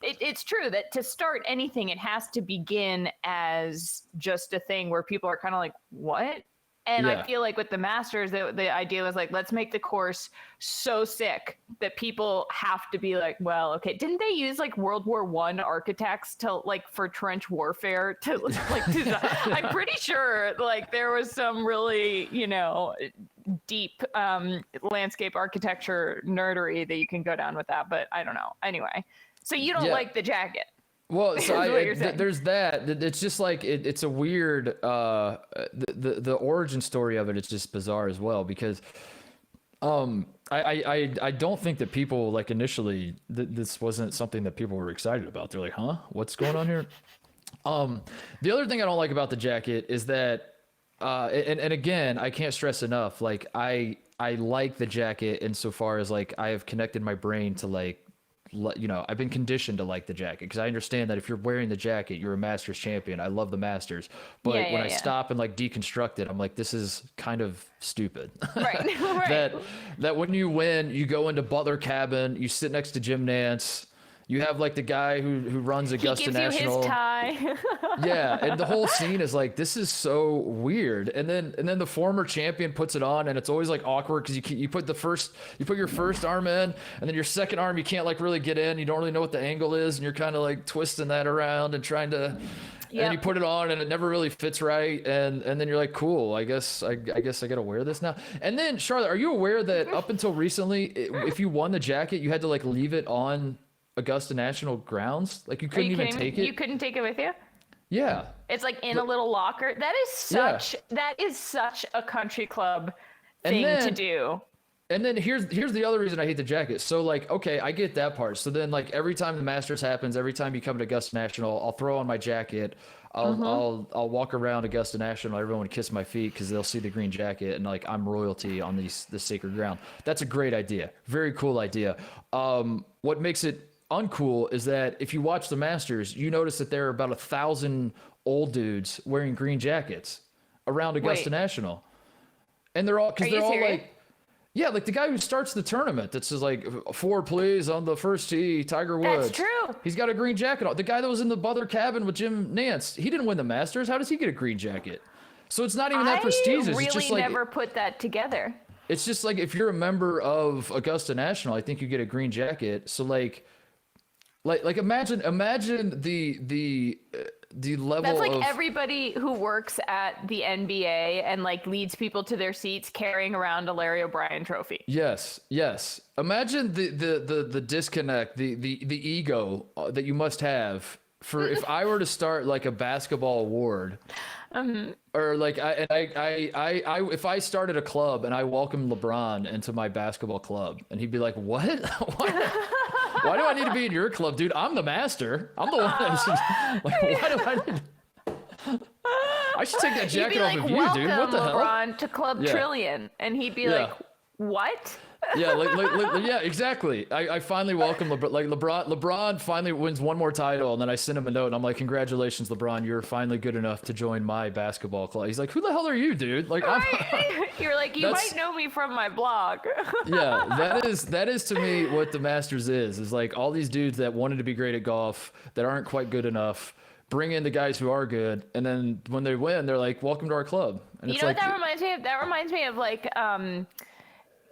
it's true that to start anything, it has to begin as just a thing where people are kind of like, what? And I feel like with the Masters, the idea was like, let's make the course so sick that people have to be like, well, okay. Didn't they use like World War I architects to like for trench warfare to like design? I'm pretty sure like there was some really, you know, deep landscape architecture nerdery that you can go down with that. But I don't know. Anyway, so you don't like the jacket. Well, so there's that. It's just like it's a weird the origin story of it. It's just bizarre as well because I don't think that people like initially this wasn't something that people were excited about. They're like, huh, what's going on here? The other thing I don't like about the jacket is that and again, I can't stress enough. Like I like the jacket insofar as like I have connected my brain to like. You know, I've been conditioned to like the jacket because I understand that if you're wearing the jacket, you're a Masters champion. I love the Masters, but when I stop and like deconstruct it, I'm like, this is kind of stupid. Right. Right. that when you win, you go into Butler Cabin, you sit next to Jim Nance. You have like the guy who runs Augusta National. He gives you his tie. Yeah, and the whole scene is like, this is so weird. And then the former champion puts it on, and it's always like awkward because you put your first arm in, and then your second arm you can't like really get in. You don't really know what the angle is, and you're kind of like twisting that around and trying to. And you put it on and it never really fits right, and then you're like, cool, I guess I gotta wear this now. And then Charlotte, are you aware that up until recently, if you won the jacket, you had to like leave it on Augusta National grounds? Like you couldn't even take it. You couldn't take it with you? Yeah. It's like in a little locker. That is such a country club thing to do. And then here's the other reason I hate the jacket. So like, okay, I get that part. So then like every time the Masters happens, every time you come to Augusta National, I'll throw on my jacket. I'll walk around Augusta National. Everyone would kiss my feet because they'll see the green jacket and like I'm royalty on this sacred ground. That's a great idea. Very cool idea. What makes it uncool is that if you watch the Masters, you notice that there are about 1,000 old dudes wearing green jackets around Augusta National, and they're all like, yeah, like the guy who starts the tournament that says like 4 plays on the first tee, Tiger Woods. That's true. He's got a green jacket on. The guy that was in the Butler Cabin with Jim Nance, he didn't win the Masters. How does he get a green jacket? So it's not even that prestigious. I really it's just like, never put that together. It's just like if you're a member of Augusta National, I think you get a green jacket. So like imagine the level. That's like everybody who works at the NBA and like leads people to their seats carrying around a Larry O'Brien trophy. Yes. Imagine the disconnect, the ego that you must have for if I were to start like a basketball award. Or like if I started a club and I welcomed LeBron into my basketball club and he'd be like, what? Why do I need to be in your club, dude? I'm the master. I'm the one that's like, why do I need I should take that jacket off of you, dude. What the hell? LeBron to Club Trillion. And he'd be like, what? Yeah, yeah, exactly. I finally welcome LeBron finally wins one more title, and then I send him a note, and I'm like, congratulations, LeBron, you're finally good enough to join my basketball club. He's like, who the hell are you, dude? Like, you're like, you might know me from my blog. Yeah, that is to me what the Masters is like all these dudes that wanted to be great at golf that aren't quite good enough. Bring in the guys who are good, and then when they win, they're like, welcome to our club. And you know what that reminds me of? That reminds me of like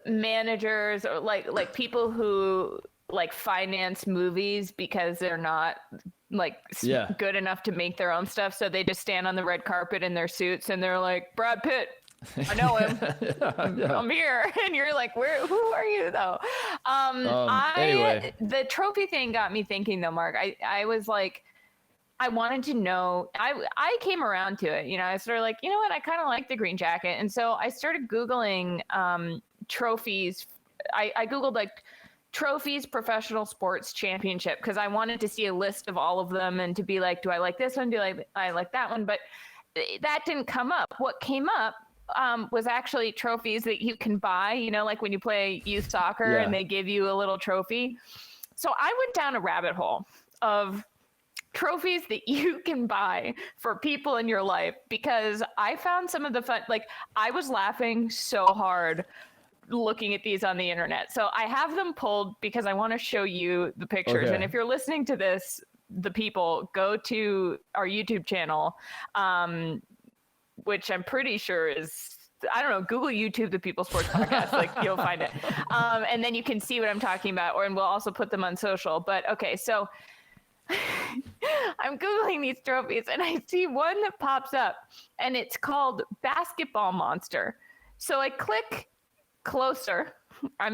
managers or like people who like finance movies because they're not like good enough to make their own stuff, so they just stand on the red carpet in their suits and they're like, Brad Pitt, I know him. Yeah. I'm here. And you're like, who are you though? Anyway. The trophy thing got me thinking though, Mark. I was like, I wanted to know, I came around to it, I started like, you know what, I kind of like the green jacket. And so I started Googling trophies. I Googled like trophies professional sports championship because I wanted to see a list of all of them and to be like, do I like this one? Do I like that one? But that didn't come up. What came up was actually trophies that you can buy, like when you play youth soccer and they give you a little trophy. So I went down a rabbit hole of trophies that you can buy for people in your life because I found some of the fun, like I was laughing so hard looking at these on the internet. So I have them pulled because I want to show you the pictures. Okay. And if you're listening to this, the people, go to our YouTube channel, which I'm pretty sure is, I don't know, Google YouTube, the People Sports Podcast, like you'll find it. And then you can see what I'm talking about, and we'll also put them on social. But okay, so I'm Googling these trophies and I see one that pops up and it's called Basketball Monster. So I click closer. I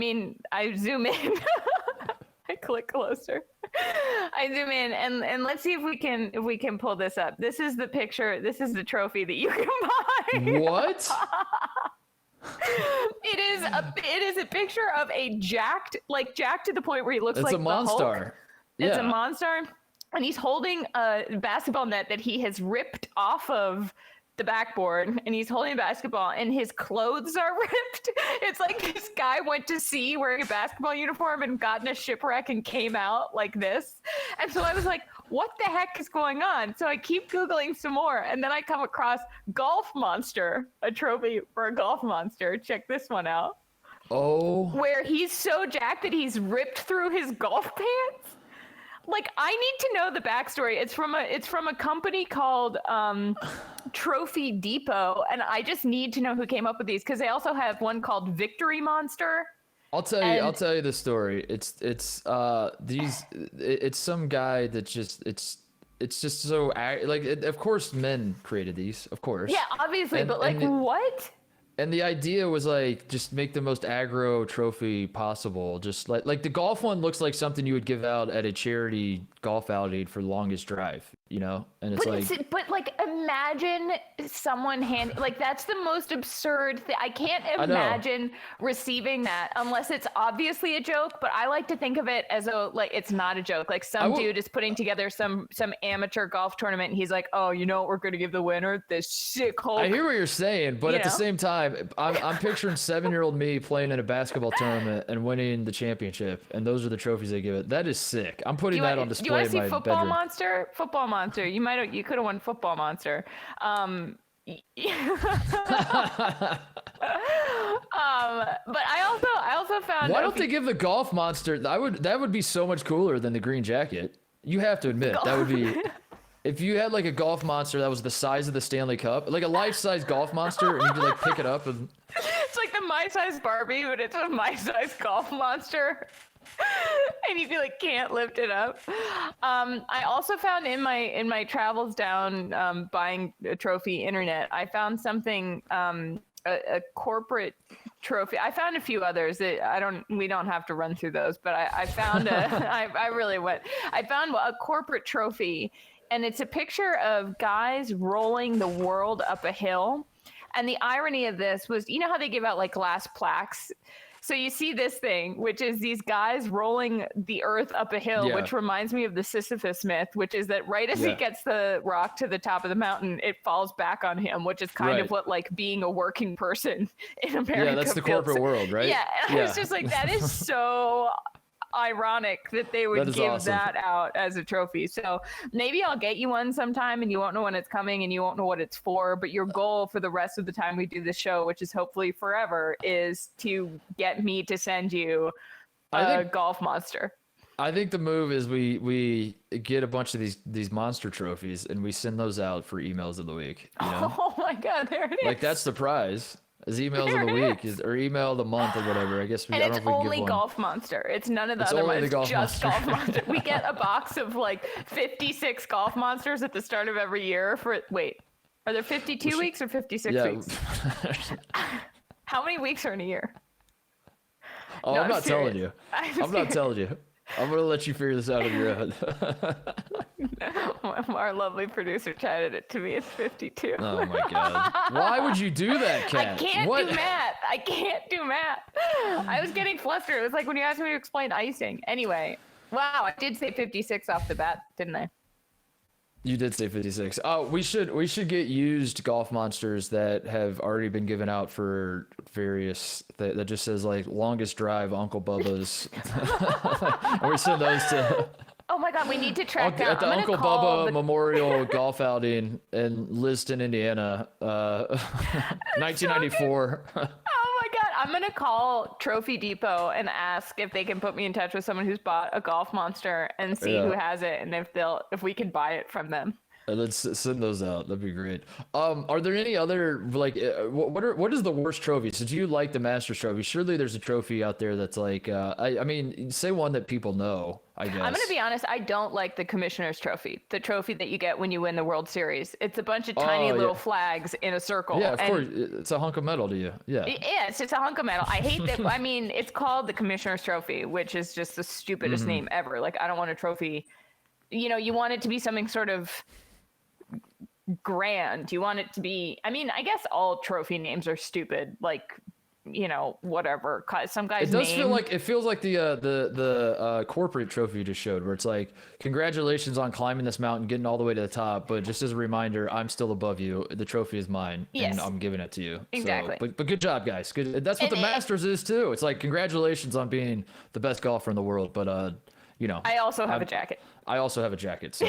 zoom in. I click closer. I zoom in and let's see if we can pull this up. This is the picture. This is the trophy that you can buy. What? It is a picture of a jacked to the point where he looks It's like a the monster. Hulk. It's a monster. And he's holding a basketball net that he has ripped off of the backboard, and he's holding a basketball and his clothes are ripped. It's like this guy went to sea wearing a basketball uniform and got in a shipwreck and came out like this. And so I was like, what the heck is going on? So I keep Googling some more, and then I come across Golf Monster, a trophy for a golf monster. Check this one out. Oh. Where he's so jacked that he's ripped through his golf pants. Like, I need to know the backstory. It's from a company called Trophy Depot, and I just need to know who came up with these because they also have one called Victory Monster. I'll tell you the story. It's some guy that just it's just so of course men created these, of course. Yeah, obviously, but what? And the idea was like just make the most aggro trophy possible. Just like the golf one looks like something you would give out at a charity golf outing for longest drive, And it's but imagine someone that's the most absurd thing. I can't imagine receiving that unless it's obviously a joke. But I like to think of it as it's not a joke. Like dude is putting together some amateur golf tournament, and he's like, oh, what we're gonna give the winner? This sick Hulk. I hear what you're saying, but at the same time, I'm picturing 7-year-old me playing in a basketball tournament and winning the championship, and those are the trophies they give it. That is sick. I'm putting that on display. Do you want to see in my Football bedroom. Monster? Football Monster. You could have won Football Monster. But I also found. Why don't they give the Golf Monster? That would be so much cooler than the green jacket. You have to admit that would be. If you had like a golf monster that was the size of the Stanley Cup, like a life-size golf monster, and you could like pick it up and. It's like the my-size Barbie, but it's a my-size golf monster. And you can't lift it up. I also found in my travels down buying a trophy internet, I found something a corporate trophy. I found a few others that we don't have to run through those, but I found I really went. I found a corporate trophy, and it's a picture of guys rolling the world up a hill. And the irony of this was, how they give out like glass plaques. So you see this thing, which is these guys rolling the earth up a hill, which reminds me of the Sisyphus myth, which is that right as he gets the rock to the top of the mountain, it falls back on him, which is kind of what being a working person in America. Yeah, that's the corporate world, right? Yeah, and it's just that is so ironic that they would give that out as a trophy. So maybe I'll get you one sometime, and you won't know when it's coming and you won't know what it's for, but your goal for the rest of the time we do the show, which is hopefully forever, is to get me to send you a golf monster. I think the move is we get a bunch of these monster trophies and we send those out for emails of the week. Oh my God, there it is. That's the prize. Is emails of the week or email of the month or whatever. I guess and it's only Golf Monster. It's none of the other ones. Just Golf Monster. We get a box of 56 Golf Monsters at the start of every year Are there 52 weeks or 56 weeks? How many weeks are in a year? Oh, No, I'm not serious. telling you. I'm not telling you. I'm gonna let you figure this out on your own. Our lovely producer chatted it to me. It's 52. Oh my god! Why would you do that, I Kat? can't do math. I can't do math. I was getting flustered. It was like when you asked me to explain icing. Anyway, wow, I did say 56 off the bat, didn't I? You did say 56. Oh, we should get used golf monsters that have already been given out for various that just says like longest drive Uncle Bubba's. And we send those to Oh my god, we need to track down. at the I'm Uncle gonna call Bubba the... Memorial Golf Outing in Liston, Indiana, 1994. Oh my god, I'm gonna call Trophy Depot and ask if they can put me in touch with someone who's bought a golf monster and see who has it and if we can buy it from them. Let's send those out. That'd be great. Are there any other like what is the worst trophy? Since you like the Masters trophy, surely there's a trophy out there that's like I mean, say one that people know. I guess I'm gonna be honest. I don't like the Commissioner's Trophy, the trophy that you get when you win the World Series. It's a bunch of tiny little flags in a circle. Yeah, of course, it's a hunk of metal to you. Yeah. Yes, it's a hunk of metal. I hate that. I mean, it's called the Commissioner's Trophy, which is just the stupidest name ever. Like, I don't want a trophy. You know, you want it to be something sort of grand. You want it to be, I mean, I guess all trophy names are stupid, like, you know, whatever. Some guy's It does name. feel like it feels like the corporate trophy you just showed, where it's like, congratulations on climbing this mountain, getting all the way to the top, but just as a reminder, I'm still above you. The trophy is mine, and I'm giving it to you. Exactly. So, but good job, guys. Good. That's what the Masters is too. It's like, congratulations on being the best golfer in the world, but you know, I also have a jacket. I also have a jacket, so.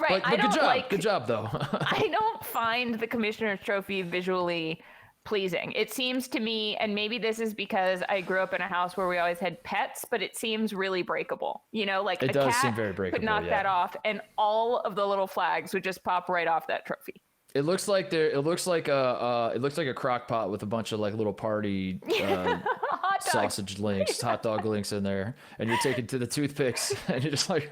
Right. But good job. Good job, though. I don't find the Commissioner's Trophy visually pleasing. It seems to me, and maybe this is because I grew up in a house where we always had pets, but it seems really breakable. You know, like it a does cat seem very breakable, could knock that off, and all of the little flags would just pop right off that trophy. It looks like it looks like a crock pot with a bunch of like little party sausage links, hot dog links in there, and you're taking to the toothpicks, and you're just like.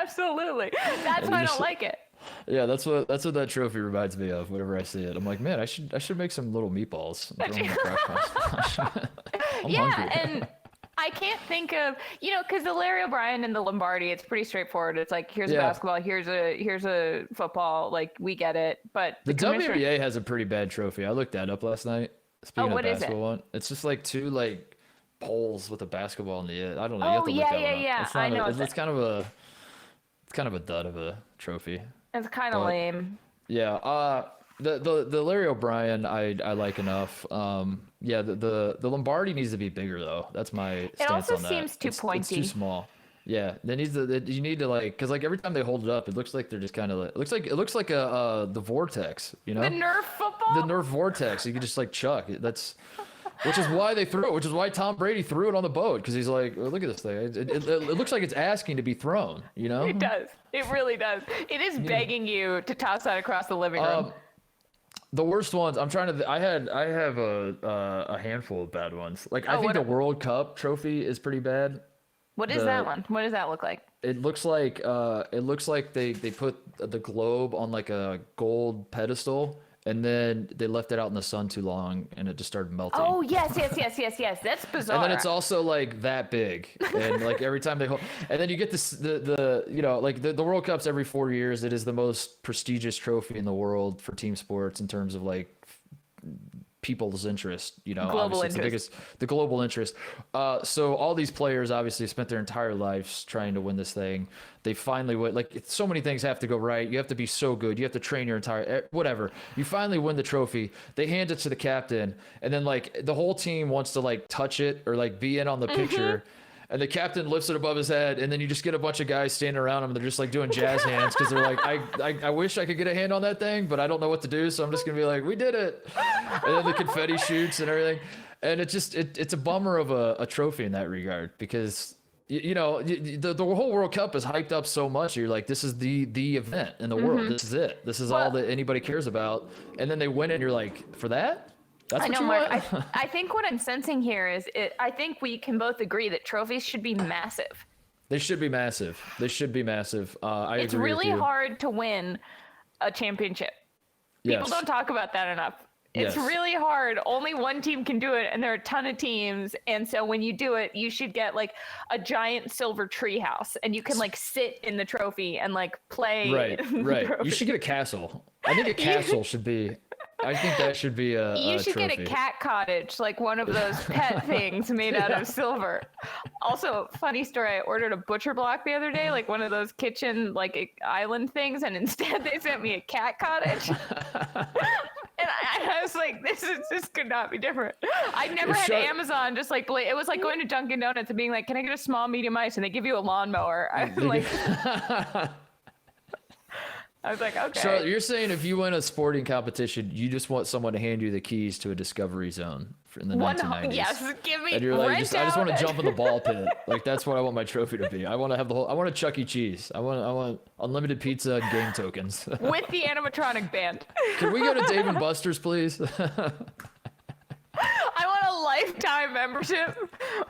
Absolutely. That's why I don't like it. Yeah, that's what that trophy reminds me of whenever I see it. I'm like, man, I should make some little meatballs. Yeah, hungry. and I can't think of, you know, because the Larry O'Brien and the Lombardi, it's pretty straightforward. It's like, here's a basketball, here's a football, like, we get it. But the WNBA has a pretty bad trophy. I looked that up last night. Speaking of basketball one, it's just like two like poles with a basketball in the end. I don't know. You have to look that one up. I know. It's kind of a dud of a trophy. It's kind of lame. Yeah. The Larry O'Brien I like enough. Yeah. The Lombardi needs to be bigger though. That's my stance on that. It also seems too pointy. It's too small. Yeah. You need to like, cause like every time they hold it up, it looks like they're just kind of like, it looks like the Vortex, you know? The Nerf football? The Nerf Vortex. You can just like chuck it. Which is why they threw it, which is why Tom Brady threw it on the boat, because he's like, oh, look at this thing. It looks like it's asking to be thrown, you know? It does. It really does. It is begging you to toss that across the living room. The worst ones, I'm trying to. I have a handful of bad ones. Like I think the World Cup trophy is pretty bad. What is that one? What does that look like? It looks like they put the globe on like a gold pedestal. And then they left it out in the sun too long, and it just started melting. Oh, yes. That's bizarre. And then it's also like that big, and like every time they hold, and then you get this the you know, like the World Cup's every 4 years. It is the most prestigious trophy in the world for team sports in terms of like people's interest, you know, global interest. The global interest. So all these players obviously spent their entire lives trying to win this thing. They finally win. Like so many things have to go right. You have to be so good. You have to train your entire whatever. You finally win the trophy. They hand it to the captain, and then like the whole team wants to like touch it or like be in on the picture. And the captain lifts it above his head, and then you just get a bunch of guys standing around him, and they're just like doing jazz hands because they're like, I wish I could get a hand on that thing, but I don't know what to do, so I'm just gonna be like, we did it. And then the confetti shoots and everything, and it's a bummer of a trophy in that regard because you know the whole World Cup is hyped up so much. You're like, this is the event in the world. This is it. This is all that anybody cares about, and then they win it, and you're like, for that. That's what Mark. I think what I'm sensing here is I think we can both agree that trophies should be massive. They should be massive. I agree with you. It's really hard to win a championship. People Yes. don't talk about that enough. It's really hard. Only one team can do it, and there are a ton of teams. And so when you do it, you should get like a giant silver tree house, and you can like sit in the trophy and like play. Right. Trophy. You should get a castle. I think a castle should be. I think that should be a. You should trophy. get a cat cottage, like one of those pet things made out of silver. Also, funny story, I ordered a butcher block the other day, like one of those kitchen like island things, and instead they sent me a cat cottage. And I was like, this could not be different. I'd never had Amazon just like, it was like going to Dunkin' Donuts and being like, can I get a small, medium ice? And they give you a lawnmower. I was like, okay. So you're saying if you win a sporting competition, you just want someone to hand you the keys to a Discovery Zone in the 1990s? Yes, give me. And you're like, I just want to out. jump in the ball pit. Like that's what I want my trophy to be. I want to have the whole. I want a Chuck E. Cheese. I want unlimited pizza and game tokens. With the animatronic band. Can we go to Dave and Buster's, please? I want a lifetime membership.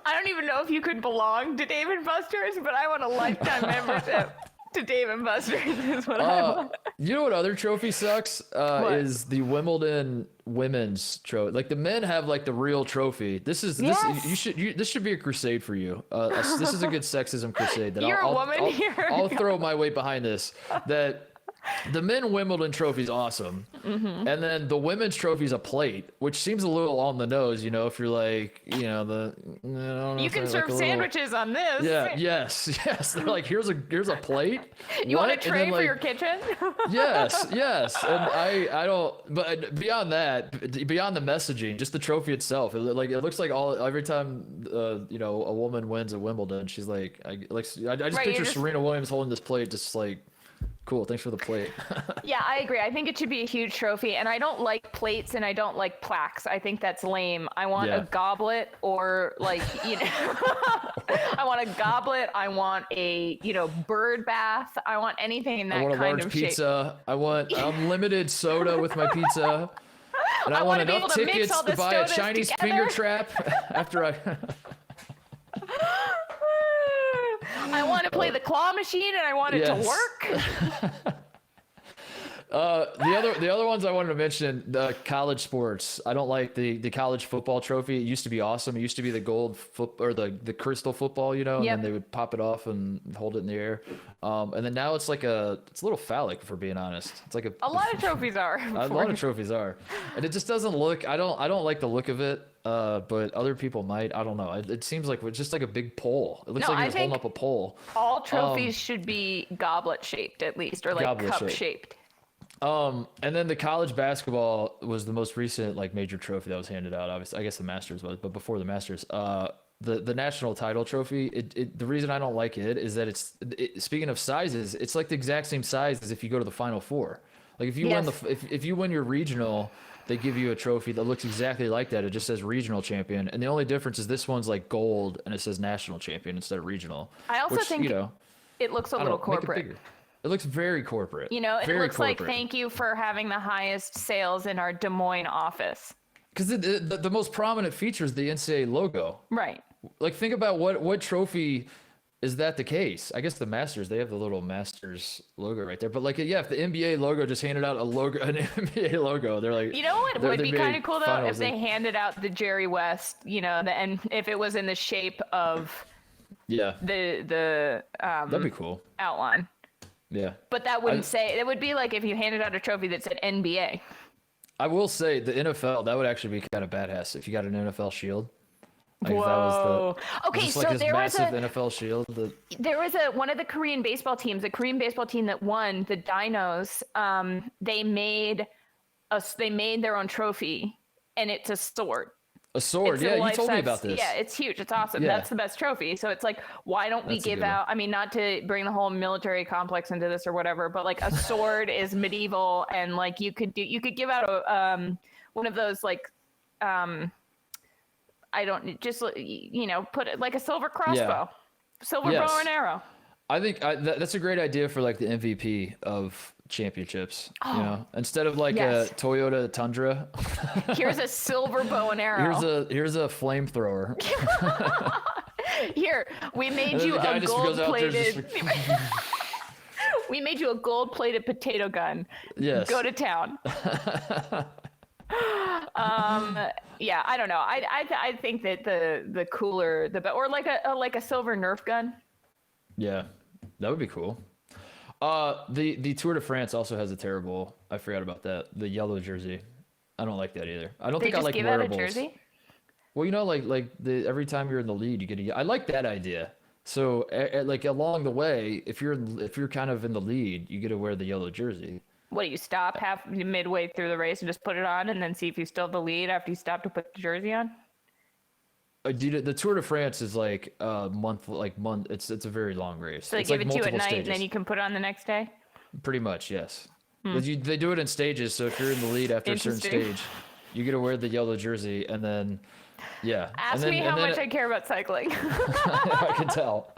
I don't even know if you could belong to Dave and Buster's, but I want a lifetime membership to Dave and Buster's is what I want. You know what other trophy sucks? Is the Wimbledon women's trophy. Like the men have like the real trophy. This should be a crusade for you. This is a good sexism crusade. That You're a woman here. I'll throw my weight behind this. That the men Wimbledon trophy is awesome, and then the women's trophy is a plate, which seems a little on the nose. You know, if you're like, you know, you can serve sandwiches on this. Yeah. Yes. They're like, here's a plate. You want a tray for your kitchen? Yes. And I don't. But beyond that, beyond the messaging, just the trophy itself, it looks like every time you know, a woman wins at Wimbledon, she's like, I just picture Serena Williams holding this plate, just like. Cool, thanks for the plate. Yeah, I agree. I think it should be a huge trophy, and I don't like plates and I don't like plaques. I think that's lame. I want a goblet or like, you know, I want a goblet. I want a, you know, bird bath. I want anything in that kind of shape. I want a large pizza. I want unlimited soda with my pizza. And I want enough tickets to buy a Chinese finger trap after I... I want to play the claw machine and I want it to work. The other ones I wanted to mention, the college sports. I don't like the college football trophy. It used to be awesome. It used to be the gold or the crystal football, you know, and then they would pop it off and hold it in the air. And then now it's like it's a little phallic, for being honest. It's like a lot of trophies are. A lot of trophies are, and it just doesn't look. I don't like the look of it. But other people might. I don't know. It seems like it's just like a big pole. It looks like you're holding up a pole. All trophies should be goblet shaped at least, or like cup shaped. And then the college basketball was the most recent like major trophy that was handed out. Obviously, I guess the Masters was, but before the Masters, the national title trophy. The reason I don't like it is that speaking of sizes, it's like the exact same size as if you go to the Final Four. Like if you win if you win your regional, they give you a trophy that looks exactly like that. It just says regional champion, and the only difference is this one's like gold and it says national champion instead of regional. I also think it looks a little corporate. It looks very corporate. You know, it looks like thank you for having the highest sales in our Des Moines office. Because the most prominent feature is the NCAA logo. Right. Like think about what trophy is that the case? I guess the Masters, they have the little Masters logo right there. But like, if the NBA logo just handed out an NBA logo, they're like, you know what would be kind of cool though, if they handed out the Jerry West, you know, and if it was in the shape of the that'd be cool outline. Yeah. But that wouldn't say, it would be like if you handed out a trophy that said NBA. I will say the NFL, that would actually be kind of badass if you got an NFL shield. Like whoa. Okay, so like there was a NFL shield. There was one of the Korean baseball teams, the Korean baseball team that won, the Dinos. They made their own trophy, and it's a sword. A sword, yeah, you told me about this. Yeah, it's huge. It's awesome. Yeah. That's the best trophy. So it's like, why don't we give out? I mean, not to bring the whole military complex into this or whatever, but like a sword is medieval, and like you could give out a one of those like I don't just, you know, put it like a silver crossbow, silver bow and arrow. I think that's a great idea for like the MVP of championships. You know, instead of like a Toyota Tundra, here's a silver bow and arrow. Here's a flamethrower. Here, we made you a gold-plated. We made you a gold-plated potato gun. Yes. Go to town. Yeah, I don't know. I think that the cooler the better, or like a silver Nerf gun. Yeah, that would be cool. The Tour de France also has a terrible. I forgot about that. The yellow jersey. I don't like that either. I don't think I like wearables. They just give out a jersey? Well, like every time you're in the lead, you get I like that idea. So like along the way, if you're kind of in the lead, you get to wear the yellow jersey. What do you stop midway through the race and just put it on and then see if you still have the lead after you stop to put the jersey on? The Tour de France is like a month. It's a very long race. So they it's give like it to you at night stages. and then you can put it on the next day? Pretty much, yes. They do it in stages. So if you're in the lead after a certain stage, you get to wear the yellow jersey, and then yeah. Ask me how much I care about cycling. I can tell.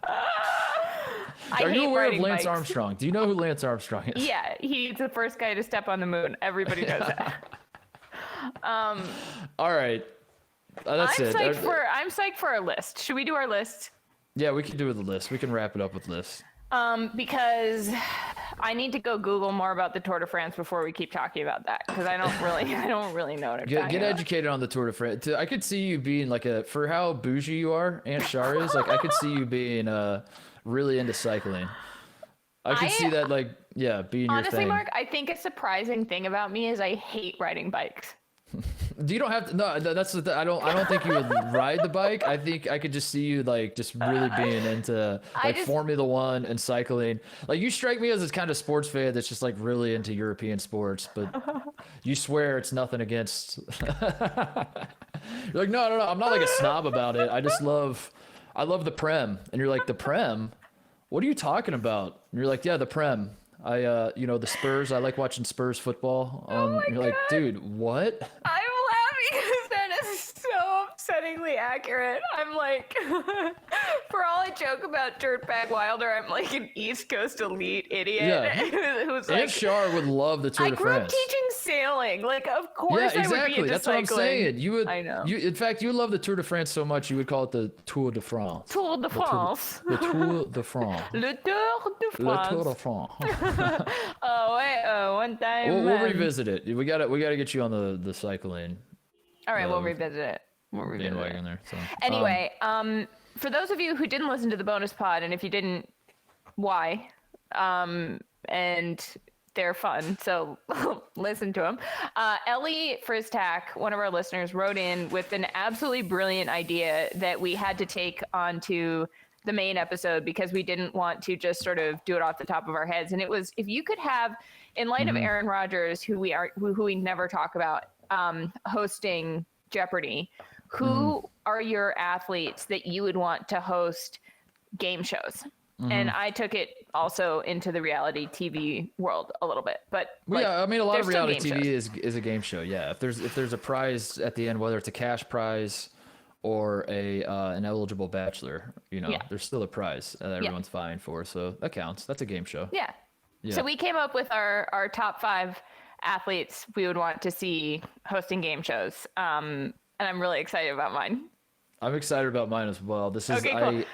Are you aware of Lance Armstrong? Do you know who Lance Armstrong is? Yeah, he's the first guy to step on the moon. Everybody knows that. All right. That's it. I'm psyched for our list. Should we do our list? Yeah, we can do the list. We can wrap it up with lists. Because I need to go Google more about the Tour de France before we keep talking about that, because I don't really know what I'm talking Get about. educated on the Tour de France. I could see you being like for how bougie you are, Aunt Shar is. Like I could see you being really into cycling. I could see that being your thing. Honestly, Mark, I think a surprising thing about me is I hate riding bikes. You don't have to. No, that's the. I don't think you would ride the bike. I think I could just see you like just really being into Formula One and cycling. Like you strike me as this kind of sports fan that's just like really into European sports, but you swear it's nothing against. You're like, no, I'm not like a snob about it. I love the Prem, and you're like, the Prem. What are you talking about? And you're like, yeah, the Prem. The Spurs. I like watching Spurs football. You're like, dude, what? I'm laughing because that is so upsettingly accurate. I'm like, for all I joke about Dirtbag Wilder, I'm like an East Coast elite idiot who's like. Aunt Shar would love the Tour de France. I grew up teaching sailing. Like, of course, I would be into That's cycling. what I'm saying. You would. I know. In fact, you would love the Tour de France so much you would call it the Tour de France. Tour de France. The Tour de France. Le Tour de France. Le Tour de France. One time. We'll revisit it. We got to get you on the cycling. All right, we'll revisit it. There, so. Anyway, for those of you who didn't listen to the bonus pod, and if you didn't, why? And they're fun, so listen to them. Ellie Fristack, one of our listeners, wrote in with an absolutely brilliant idea that we had to take onto the main episode because we didn't want to just sort of do it off the top of our heads. And it was, if you could have, in light of Aaron Rodgers, who we never talk about, hosting Jeopardy, who are your athletes that you would want to host game shows? And I took it also into the reality TV world a little bit, but a lot of reality TV is a game show. Yeah, if there's a prize at the end, whether it's a cash prize or an eligible bachelor, there's still a prize that everyone's vying for, so that counts. That's a game show. Yeah. So we came up with our top 5 athletes we would want to see hosting game shows, and I'm really excited about mine. I'm excited about mine as well. This is cool.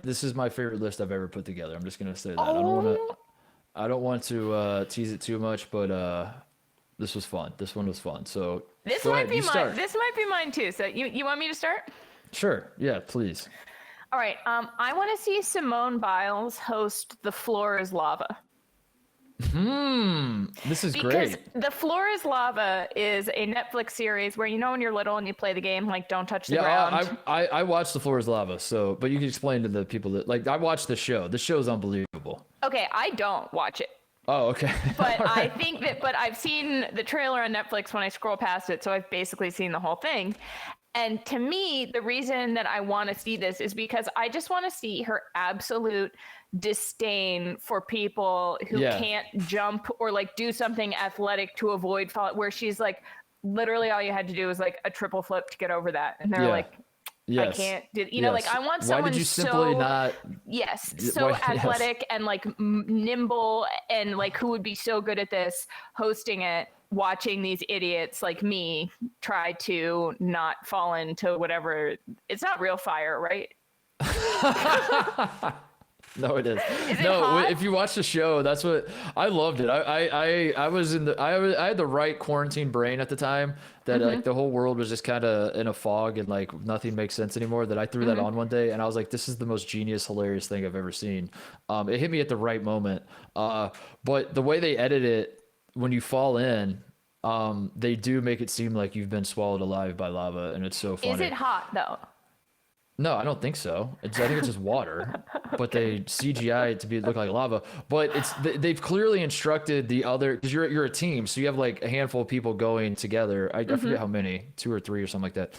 This is my favorite list I've ever put together. I'm just gonna say that. I don't want to tease it too much, but this was fun. This one was fun. So this might be mine. This might be mine too. So you want me to start? Sure. Yeah, please. All right. I want to see Simone Biles host The Floor is Lava. This is because great. The Floor is Lava is a Netflix series where, when you're little and you play the game, like, don't touch the ground. I watched The Floor is Lava, but you can explain to the people that, I watched the show. The show's unbelievable. Okay, I don't watch it. Oh, okay. But I think but I've seen the trailer on Netflix when I scroll past it, so I've basically seen the whole thing. And to me, the reason that I want to see this is because I just want to see her absolute disdain for people who can't jump or do something athletic to avoid fall, where she's like, literally all you had to do was a triple flip to get over that. And they're like, I can't do, I want someone Why did you simply not? Yes. So athletic and nimble and who would be so good at this, hosting it, watching these idiots like me try to not fall into whatever. It's not real fire, right? No, it is. Is it No, hot? if you watch the show, that's what I loved it. I had the right quarantine brain at the time that like the whole world was just kind of in a fog and like nothing makes sense anymore. That I threw that on one day and I was like, this is the most genius, hilarious thing I've ever seen. It hit me at the right moment. But the way they edit it, when you fall in, they do make it seem like you've been swallowed alive by lava, and it's so funny. Is it hot though? No, I don't think so. I think it's just water, but they CGI it to look like lava. But they've clearly instructed the other, because you're a team, so you have like a handful of people going together. I forget how many, 2 or 3 or something like that.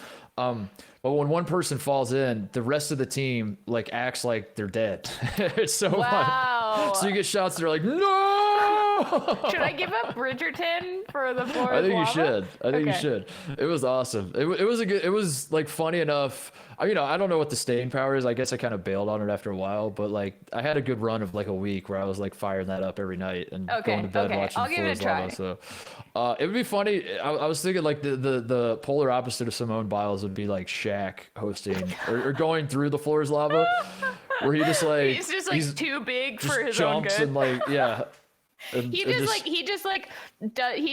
But when one person falls in, the rest of the team like acts like they're dead. It's so Wow. funny. So you get shots that are like, no. Should I give up Bridgerton for the floor? I think you lava? should. I think you Okay. should. It was awesome. It was it was like funny enough. I don't know what the staying power is. I guess I kind of bailed on it after a while, but like I had a good run of like a week where I was like firing that up every night and Okay, going to bed okay. watching I'll give it a Floor is Lava. So it would be funny. I was thinking like the polar opposite of Simone Biles would be like Shaq hosting or going through the Floor is Lava, where he just like He's just like too big just for his own jumps good. and like yeah. And, He and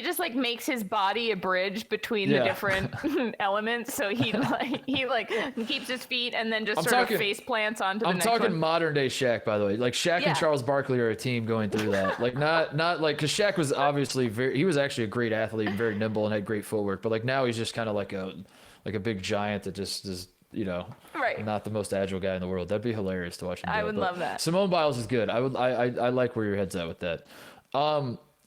just like makes his body a bridge between the Yeah. different elements. So he keeps his feet and then just I'm sort talking- of face plants onto the I'm next talking one. modern day Shaq, by the way. Like Shaq Yeah. and Charles Barkley are a team going through that. Like not like, because Shaq was obviously he was actually a great athlete and very nimble and had great footwork. But like now he's just kind of like a big giant that just is Right. not the most agile guy in the world. That'd be hilarious to watch him. I do it. would But love that. Simone Biles is good. I like where your head's at with that.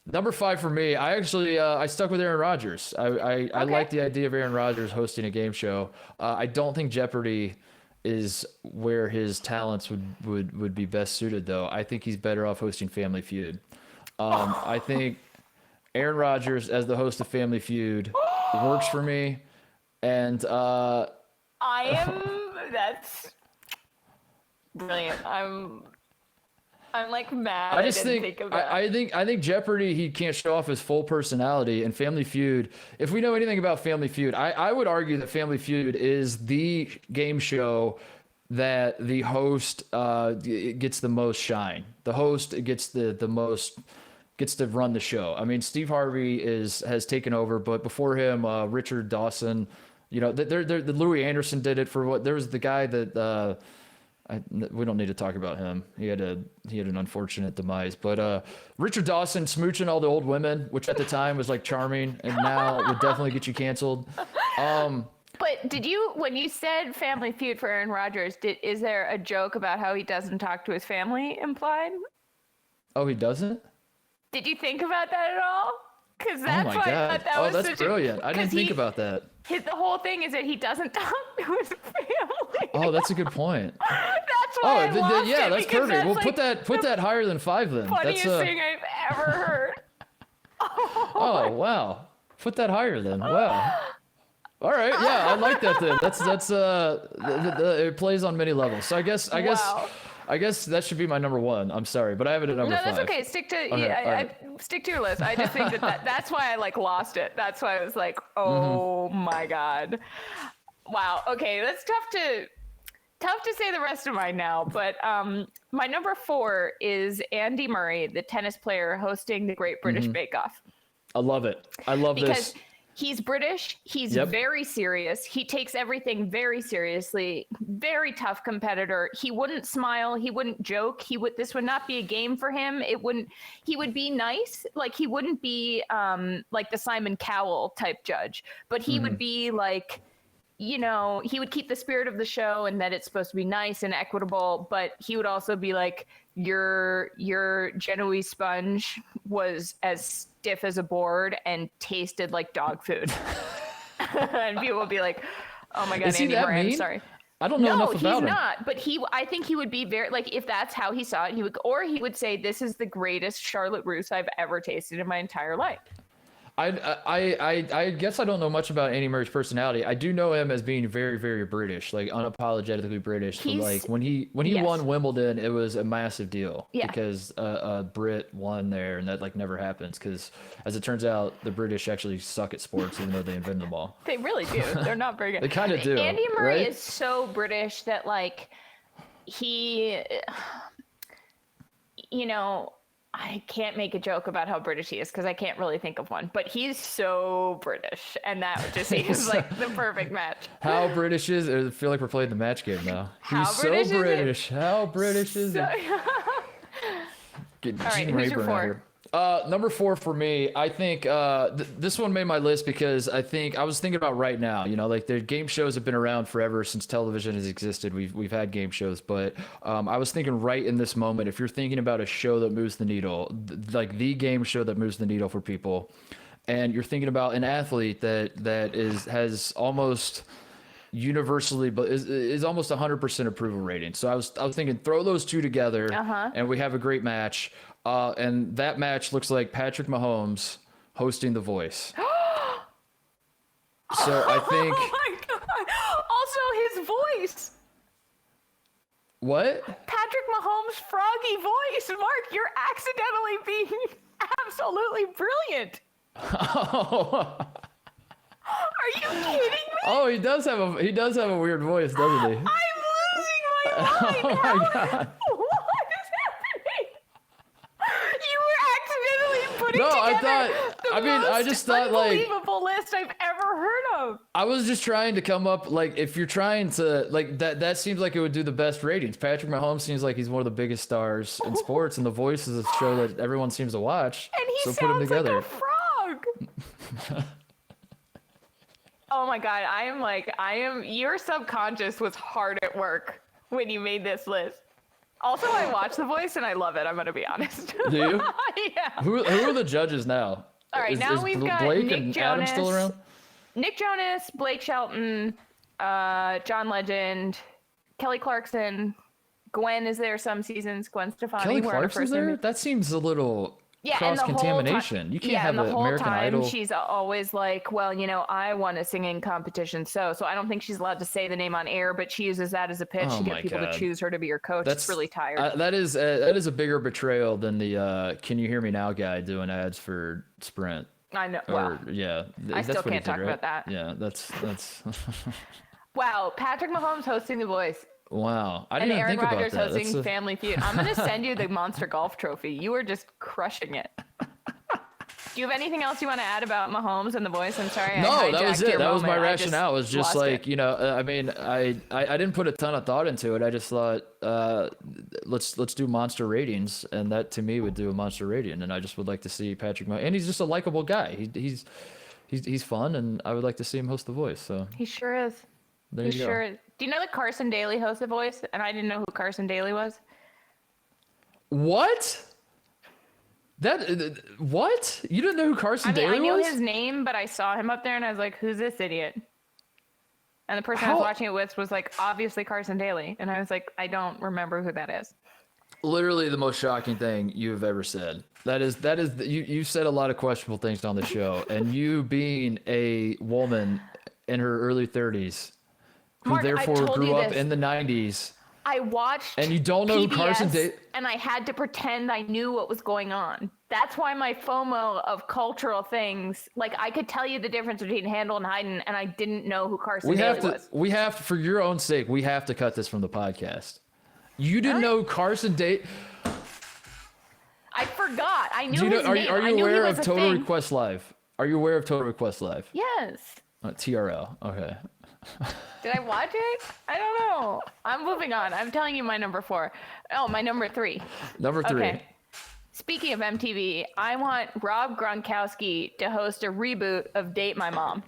Number 5 for me, I actually I stuck with Aaron Rodgers. I like the idea of Aaron Rodgers hosting a game show. I don't think Jeopardy is where his talents would be best suited, though. I think he's better off hosting Family Feud. I think Aaron Rodgers as the host of Family Feud works for me, and That's brilliant. I'm like mad. I just didn't think of that. I think Jeopardy, he can't show off his full personality, and Family Feud, if we know anything about Family Feud, I would argue that Family Feud is the game show that the host gets the most shine. The host gets the most gets to run the show. I mean, Steve Harvey has taken over, but before him, Richard Dawson, the Louis Anderson did it for there was the guy that. We don't need to talk about him. He had an unfortunate demise. But Richard Dawson smooching all the old women, which at the time was like charming, and now would definitely get you canceled. But when you said Family Feud for Aaron Rodgers, is there a joke about how he doesn't talk to his family implied? Oh, he doesn't? Did you think about that at all? Because Oh that's my why I God! thought that Oh, was that's such brilliant. I didn't think about that. The whole thing is that he doesn't talk to his family. Oh, that's a good point. That's why I lost Yeah, it, that's because perfect. Well, like put that higher than 5 then. funniest That's thing I've ever heard. Oh wow, put that higher then. Wow. All right, yeah, I like that then. That's it plays on many levels. So I guess Wow. I guess that should be my number 1. I'm sorry, but I have it at number 5. No, that's okay. Stick to Okay, all right. stick to your list. I just think that's why I like lost it. That's why I was like, oh my God. Wow. Okay, that's tough to say the rest of mine now, but my number 4 is Andy Murray, the tennis player hosting the Great British Bake Off. I love it. I love Because this. he's British, he's Yep. very serious, he takes everything very seriously, very tough competitor. He wouldn't smile, he wouldn't joke, this would not be a game for him. He would be nice, like he wouldn't be like the Simon Cowell type judge, but he would be like, he would keep the spirit of the show and that it's supposed to be nice and equitable, but he would also be like, your Genoese sponge was as stiff as a board and tasted like dog food. And people would be like, oh my God, Is he Andy that Murray, I'm mean? sorry. I don't know enough about he's him. not, but I think he would be very, like, if that's how he saw it, he would say, this is the greatest Charlotte Russe I've ever tasted in my entire life. I guess I don't know much about Andy Murray's personality. I do know him as being very, very British, like unapologetically British. But like when he Yes. won Wimbledon, it was a massive deal Yeah. because a Brit won there, and that like never happens because, as it turns out, the British actually suck at sports, even though they invented them all. They really do. They're not very good. They kind of do. Andy Murray right? is so British that like you know, I can't make a joke about how British he is because I can't really think of one, but he's so British, and that just seems like the perfect match. How British is it? I feel like we're playing the match game now. How He's British so is British. it? How British is it? All right, who's your 4? Number 4 for me, I think this one made my list because I was thinking about right now, you know, like the game shows have been around forever since television has existed. We've had game shows, but I was thinking right in this moment, if you're thinking about a show that moves the needle, like the game show that moves the needle for people, and you're thinking about an athlete that has almost universally, but is almost 100% approval rating. So I was thinking throw those two together, and we have a great match. And that match looks like Patrick Mahomes hosting The Voice. So I think. Oh my god! Also, his voice. What? Patrick Mahomes' froggy voice. Mark, you're accidentally being absolutely brilliant. Oh. Are you kidding me? Oh, he does have a weird voice, doesn't he? I'm losing my mind. Oh my god. What is happening? You were accidentally putting No, I together thought- the I mean, I most just thought, like- unbelievable list I've ever heard of. I was just trying to come up, like, if you're trying to, like, that seems like it would do the best ratings. Patrick Mahomes seems like he's one of the biggest stars in sports, and The Voice is a show that everyone seems to watch. And he so put them sounds together. like a frog. Oh my god, your subconscious was hard at work when you made this list. Also, I watch The Voice and I love it, I'm gonna be honest. Do you? Yeah. Who are the judges now? All right, now we've got Blake Nick and Jonas. Adam still around? Nick Jonas, Blake Shelton, John Legend, Kelly Clarkson, Gwen is there some seasons, Gwen Stefani. Kelly we're on a Clarkson's first there? name- That seems a little and the whole cross-contamination. time, You can't have and the an whole American time Idol. she's always like, well, you know, I won a singing competition, so I don't think she's allowed to say the name on air, but she uses that as a pitch Oh to my get people God. to choose her to be her coach. It's really tired. That is a bigger betrayal than the "Can you hear me now" guy doing ads for Sprint. I know. Or, Well, yeah, I that's still what he can't did, talk right? about that. Yeah, that's Wow, Patrick Mahomes hosting The Voice. wow. I And didn't even Aaron think about Rodgers that. hosting That's a- Family Feud. I'm going to send you the Monster Golf Trophy. You are just crushing it. Do you have anything else you want to add about Mahomes and The Voice? I'm sorry. No, I that was hijacked it. your That was my moment. I just rationale. It was just lost like, it. you know, I mean, I didn't put a ton of thought into it. I just thought, let's do monster ratings, and that to me would do a monster rating. And I just would like to see Patrick Mahomes, and he's just a likable guy. He's fun, and I would like to see him host The Voice. So He sure is. there He you go. sure is. Do you know that Carson Daly hosts The Voice? And I didn't know who Carson Daly was. What? What? You didn't know who Carson I mean, Daly I knew was? his name, but I saw him up there and I was like, who's this idiot? And the person I How- was watching it with was like, obviously Carson Daly. And I was like, I don't remember who that is. Literally the most shocking thing you've ever said. That is you said a lot of questionable things on the show, and you being a woman in her early 30s, who Mark, I therefore told grew you up this. in the 90s, I watched and you don't know who PBS, Carson Daly. and I had to pretend I knew what was going on. That's why my FOMO of cultural things, like I could tell you the difference between Handel and Haydn, and I didn't know who Carson Daly was. We have to, for your own sake, we have to cut this from the podcast. You didn't know who Carson Daly. I forgot. I knew Do you know, his are name. you, are I you knew he aware was of a Total thing. Request Live? Are you aware of Total Request Live? Yes. TRL. Okay. Did I watch it? I don't know. I'm moving on. I'm telling you my number 4. Oh, my number 3. Number 3. Okay. Speaking of MTV, I want Rob Gronkowski to host a reboot of Date My Mom.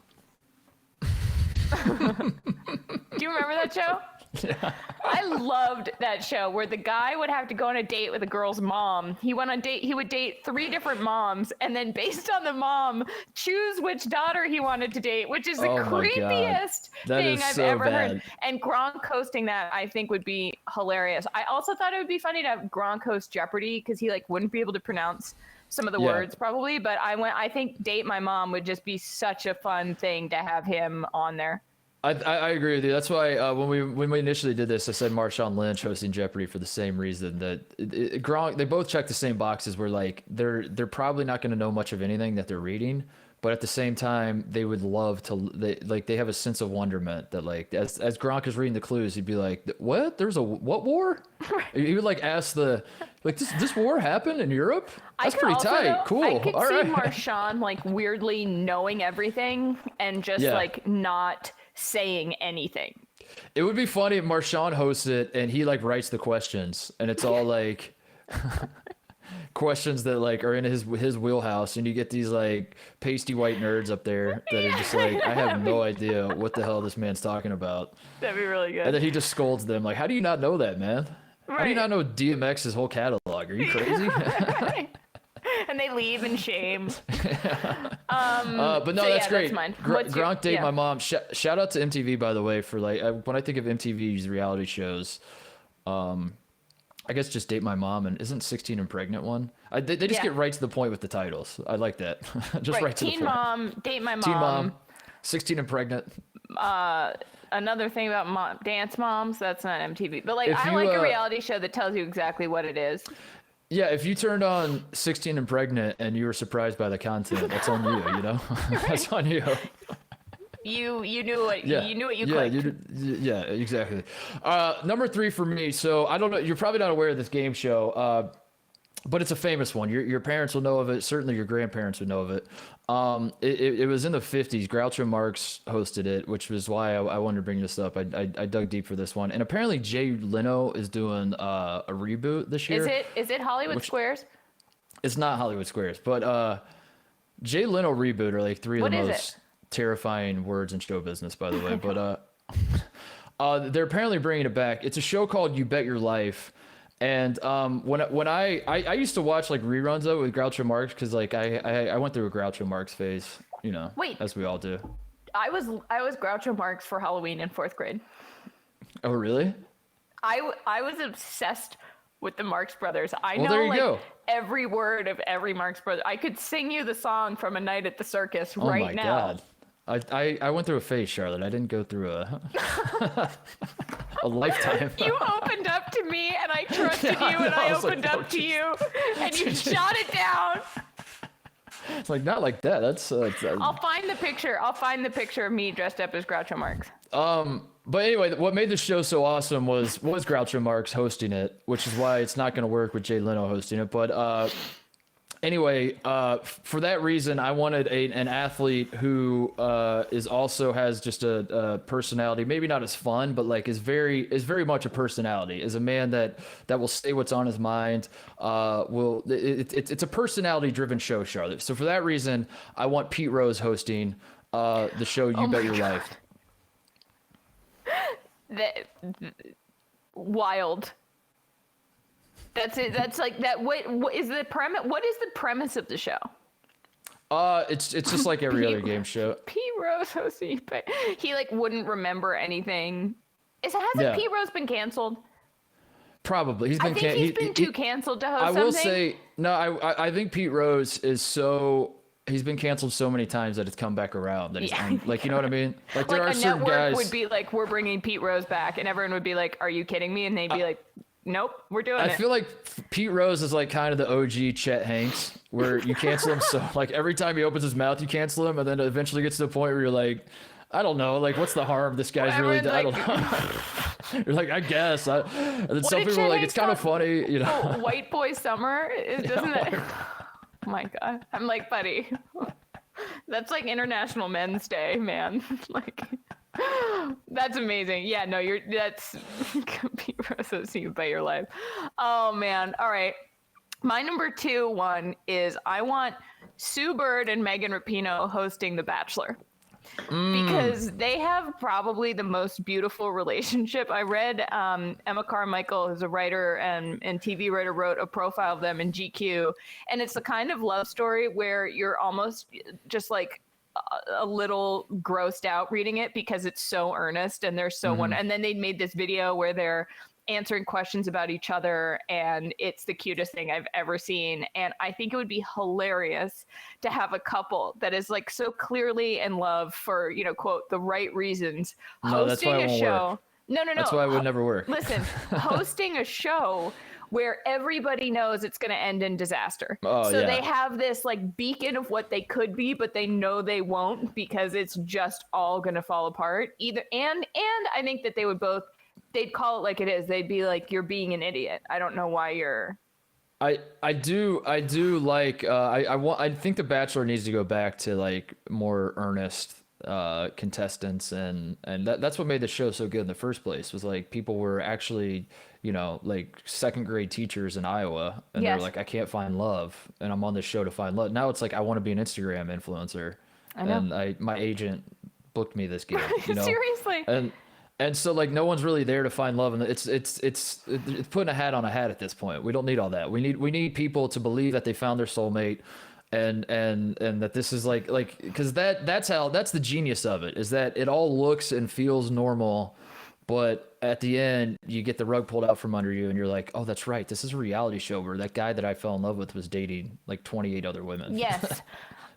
Do you remember that show? Yeah. I loved that show where the guy would have to go on a date with a girl's mom. He would date 3 different moms, and then based on the mom, choose which daughter he wanted to date, which is the Oh my God. creepiest That thing is I've so ever bad. heard. And Gronk hosting that, I think, would be hilarious. I also thought it would be funny to have Gronk host Jeopardy because he wouldn't be able to pronounce some of the Yeah. words probably. But I think Date My Mom would just be such a fun thing to have him on there. I agree with you. That's why when we initially did this, I said Marshawn Lynch hosting Jeopardy for the same reason that Gronk. They both check the same boxes. Where like they're probably not going to know much of anything that they're reading, but at the same time, they would love to. They have a sense of wonderment that like as Gronk is reading the clues, he'd be like, "What? There's a what war?" He would like ask this war happened in Europe? That's pretty tight. Though, cool. I could All see right. Marshawn like weirdly knowing everything and just like not saying anything. It would be funny if Marshawn hosts it and he like writes the questions and it's all like questions that like are in his wheelhouse, and you get these like pasty white nerds up there that are just like, I have no idea what the hell this man's talking about. That'd be really good. And then he just scolds them like, how do you not know that, man? Right. How do you not know DMX's whole catalog? Are you crazy? And they leave in shame. But no, So, that's yeah, great. that's mine. Gronk Date yeah. My Mom. Shout out to MTV, by the way, for like when I think of MTV's reality shows, I guess just Date My Mom, and isn't 16 and Pregnant one? They just get right to the point with the titles. I like that. Just right to the point. Teen Mom, Date My Mom. Teen Mom, 16 and Pregnant. Another thing about Dance Moms, that's not MTV. But like, If I you, like a reality show that tells you exactly what it is. Yeah, if you turned on 16 and Pregnant and you were surprised by the content, that's on you, you know? That's on you. You knew what you clicked. Yeah, exactly. Number 3 for me. So I don't know. You're probably not aware of this game show, but it's a famous one. Your parents will know of it. Certainly your grandparents would know of it. It was in the 50s. Groucho Marx hosted it, which was why I wanted to bring this up. I dug deep for this one. And apparently Jay Leno is doing a reboot this year. Is it Hollywood Squares? It's not Hollywood Squares, but Jay Leno reboot are like 3 of the most terrifying words in show business, by the way. But they're apparently bringing it back. It's a show called You Bet Your Life. And when I used to watch like reruns of it with Groucho Marx, because like I went through a Groucho Marx phase, you know, as we all do. I was Groucho Marx for Halloween in 4th grade. Oh really? I was obsessed with the Marx Brothers. I know there you like go. every word of every Marx Brother. I could sing you the song from A Night at the Circus right now. Oh my God. I went through a phase, Charlotte. I didn't go through a lifetime. You opened up to me, and I trusted you, and I opened up to you, and you shot it down. It's like, not like that. That's. I'll find the picture. I'll find the picture of me dressed up as Groucho Marx. But anyway, what made the show so awesome was Groucho Marx hosting it, which is why it's not going to work with Jay Leno hosting it. But anyway, for that reason, I wanted an athlete who also has just a personality, maybe not as fun, but like is very much a personality. Is a man that will say what's on his mind. It's a personality-driven show, Charlotte. So for that reason, I want Pete Rose hosting the show You Bet Your Life. Wild. That's it. That's like that. What is the premise? What is the premise of the show? It's just like every other game show. Pete Rose hosting, but he like wouldn't remember anything. Hasn't Pete Rose been canceled? Probably. He's been. He's been too canceled to host something. I will say no. I think Pete Rose is so. He's been canceled so many times that it's come back around. That he's like, you know what I mean? Like there are certain guys. Would be like, we're bringing Pete Rose back, and everyone would be like, "Are you kidding me?" And they'd be like, "Nope, we're doing it." I feel like Pete Rose is like kind of the OG Chet Hanks, where you cancel him. So like every time he opens his mouth, you cancel him, and then it eventually gets to the point where you're like, I don't know, like what's the harm this guy's really done? I don't know. You're like, I guess. And then some people are like, it's kind of funny, you know. Oh, White Boy Summer, doesn't it? Oh my God, I'm like, buddy, that's like International Men's Day, man. Like. That's amazing. Yeah, no, that's Pete Rose, so You Bet Your Life. Oh man. All right. My number 2 is I want Sue Bird and Megan Rapinoe hosting The Bachelor. Because they have probably the most beautiful relationship. I read Emma Carmichael, who's a writer and TV writer, wrote a profile of them in GQ. And it's the kind of love story where you're almost just like a little grossed out reading it because it's so earnest and they're so one. And then they made this video where they're answering questions about each other, and it's the cutest thing I've ever seen. And I think it would be hilarious to have a couple that is like so clearly in love for, you know, quote, the right reasons, hosting a show. No. That's why it would never work. Listen, hosting a show where everybody knows it's going to end in disaster. Oh, so yeah. they have this like beacon of what they could be, but they know they won't because it's just all going to fall apart. And I think that they'd call it like it is. They'd be like, you're being an idiot. I don't know why you're. I do like I think The Bachelor needs to go back to like more earnest contestants, and that's what made the show so good in the first place, was like people were actually, you know, like second grade teachers in Iowa, and they're like, I can't find love, and I'm on this show to find love. Now it's like I want to be an Instagram influencer, and my agent booked me this gig, you know. Seriously. And so like no one's really there to find love, and it's putting a hat on a hat at this point. We don't need all that. We need people to believe that they found their soulmate, and that this is like because that's the genius of it, is that it all looks and feels normal, but at the end you get the rug pulled out from under you, and you're like, oh, that's right, this is a reality show where that guy that I fell in love with was dating like 28 other women. Yes.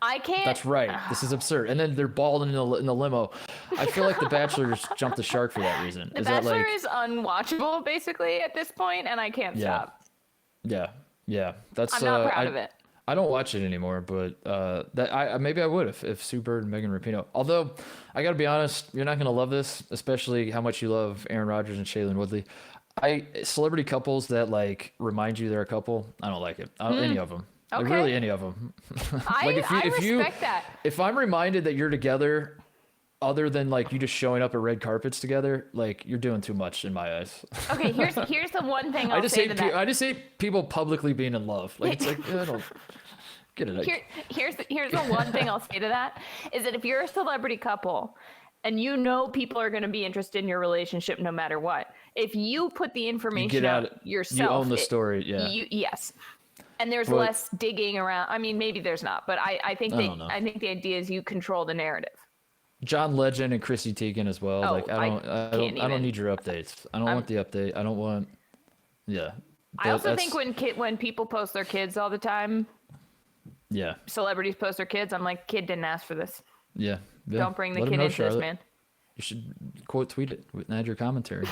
I can't. That's right. This is absurd. And then they're balding in the limo. I feel like The Bachelor's jumped the shark for that reason. The Bachelor is unwatchable basically at this point, and I can't stop. Yeah. That's I'm not proud of it. I don't watch it anymore, but maybe I would if Sue Bird and Megan Rapinoe. Although I got to be honest, you're not gonna love this, especially how much you love Aaron Rodgers and Shailene Woodley. Celebrity couples that like remind you they're a couple, I don't like it. Any of them. Okay. Like really any of them. Like I respect that. If I'm reminded that you're together, other than like you just showing up at red carpets together, like you're doing too much in my eyes. Okay, here's the one thing I'll say to that. I just hate people publicly being in love. Like it's like I don't get it. Here's the one thing I'll say to that, is that if you're a celebrity couple and you know people are going to be interested in your relationship no matter what, if you put the information out yourself, you own the story. Yeah. Yes. And there's less digging around. I mean, maybe there's not, but I think the idea is you control the narrative. John Legend and Chrissy Teigen as well. Oh, like I don't need your updates. I don't want the update. I don't want. Yeah. I also think when people post their kids all the time. Yeah. Celebrities post their kids. I'm like, kid didn't ask for this. Yeah. Don't bring the kid into Charlotte. this, man. You should quote tweet it and add your commentary.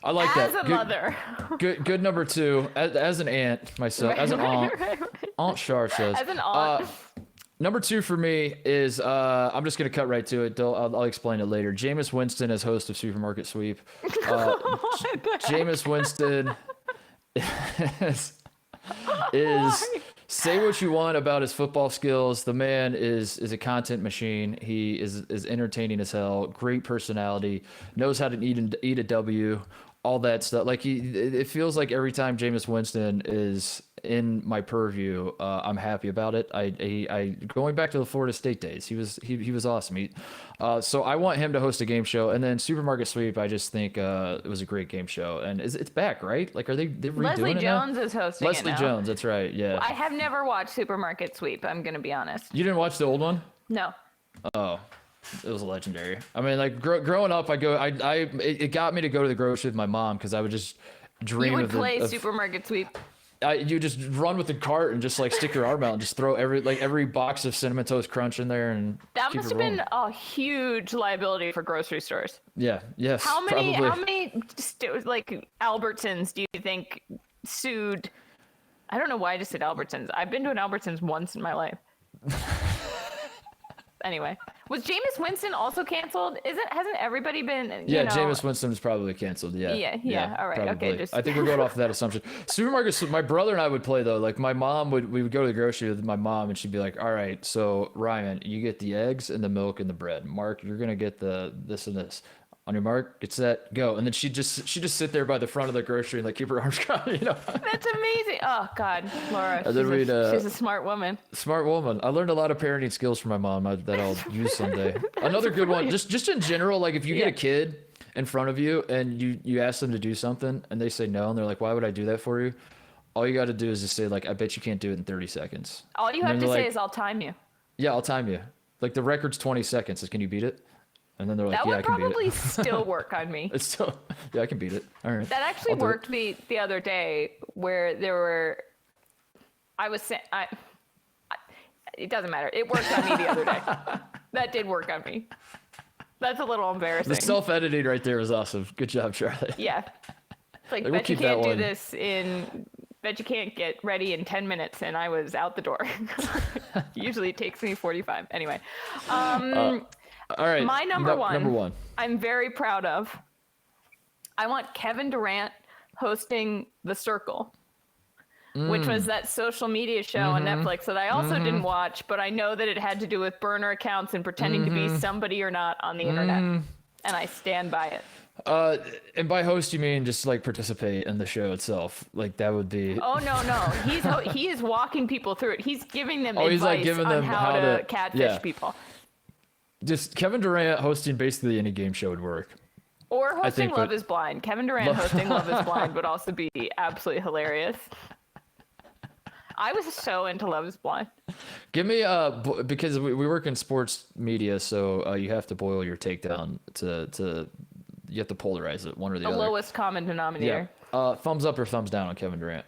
I like that. As a mother. Good number two. As an aunt myself. As an aunt. Right. Aunt Char says. As an aunt. Number two for me is I'm just gonna cut right to it. I'll explain it later. Jameis Winston as host of Supermarket Sweep. Jameis Winston is say what you want about his football skills. The man is a content machine. He is entertaining as hell. Great personality. Knows how to eat a W. All that stuff. Like it feels like every time Jameis Winston is in my purview, I'm happy about it. I going back to the Florida State days, he was awesome. So I want him to host a game show, and then Supermarket Sweep. I just think it was a great game show, and it's back, right? Like, are they redoing Leslie it Jones now? is hosting Leslie it now. Jones, that's right. Yeah. I have never watched Supermarket Sweep. I'm gonna be honest. You didn't watch the old one? No. Oh. It was legendary. I mean, like growing up, it got me to go to the grocery with my mom because I would just dream You would of play Supermarket Sweep. You just run with the cart and just like stick your arm out and just throw every box of Cinnamon Toast Crunch in there, and that keep must have been a huge liability for grocery stores. Yeah. Yes. How many Probably. like Albertsons do you think sued? I don't know why I just said Albertsons. I've been to an Albertsons once in my life. Anyway, was Jameis Winston also canceled? Hasn't everybody been? Jameis Winston is probably canceled. Yeah. Yeah. All right. Probably. Okay. I think we're going off of that assumption. Supermarkets. My brother and I would play though. Like we would go to the grocery with my mom, and she'd be like, "All right, so Ryan, you get the eggs and the milk and the bread. Mark, you're gonna get the this and this. On your mark, get set, go." And then she'd just sit there by the front of the grocery and like keep her arms crossed, That's amazing. Oh God, Laura, she's a smart woman. Smart woman. I learned a lot of parenting skills from my mom that I'll use someday. Another good one, just in general, like if you get a kid in front of you and you ask them to do something and they say no and they're like, "Why would I do that for you?" All you got to do is just say like, "I bet you can't do it in 30 seconds." All you have to say is, "I'll time you." Yeah, I'll time you. Like the record's 20 seconds. Can you beat it? And then they're like, "Yeah, I can beat it." That would probably still work on me. It's still, yeah, I can beat it. All right. That actually worked the other day, where it doesn't matter. It worked on me the other day. That did work on me. That's a little embarrassing. The self-editing right there was awesome. Good job, Charlie. Yeah. It's like, We'll bet you keep that can't do one. this bet you can't get ready in 10 minutes, and I was out the door. Usually it takes me 45. Anyway. All right. My number one. Number one. I'm very proud of. I want Kevin Durant hosting The Circle, which was that social media show on Netflix that I also didn't watch, but I know that it had to do with burner accounts and pretending to be somebody or not on the internet. And I stand by it. And by host, you mean just like participate in the show itself? Like that would be. Oh no, he is walking people through it. He's giving them he's like advice giving on them how to catfish yeah. people. Just Kevin Durant hosting basically any game show would work. Or hosting think, Love but- is Blind. Kevin Durant hosting Love is Blind would also be absolutely hilarious. I was so into Love is Blind. Give me because we work in sports media, so you have to boil your takedown to you have to polarize it one or the The other. lowest common denominator. Yeah. Thumbs up or thumbs down on Kevin Durant?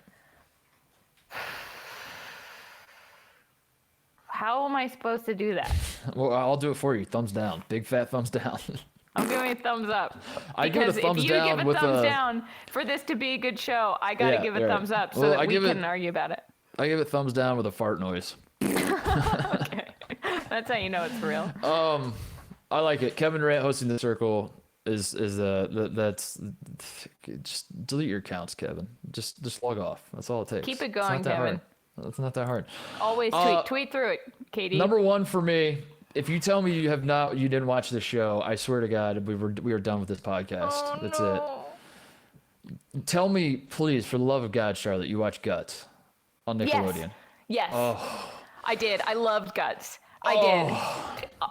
How am I supposed to do that? Well, I'll do it for you. Thumbs down. Big fat thumbs down. I'm giving a thumbs up. I give it a Because thumbs if you down give a with thumbs a. down for this to be a good show, I gotta Yeah, give a right. thumbs up so Well, that I we give it- can argue about it. I give it thumbs down with a fart noise. Okay. That's how you know it's real. I like it. Kevin Durant hosting The Circle is that's just delete your accounts, Kevin. Just log off. That's all it takes. Keep it It's going, not that Kevin. hard. It's not that hard. Always tweet through it, Katie. Number one for me. If you tell me you didn't watch the show, I swear to God, we were done with this podcast. Oh, That's no. it. Tell me, please, for the love of God, Charlotte, you watch Guts on Nickelodeon. Yes. Oh. I did. I loved Guts. I did.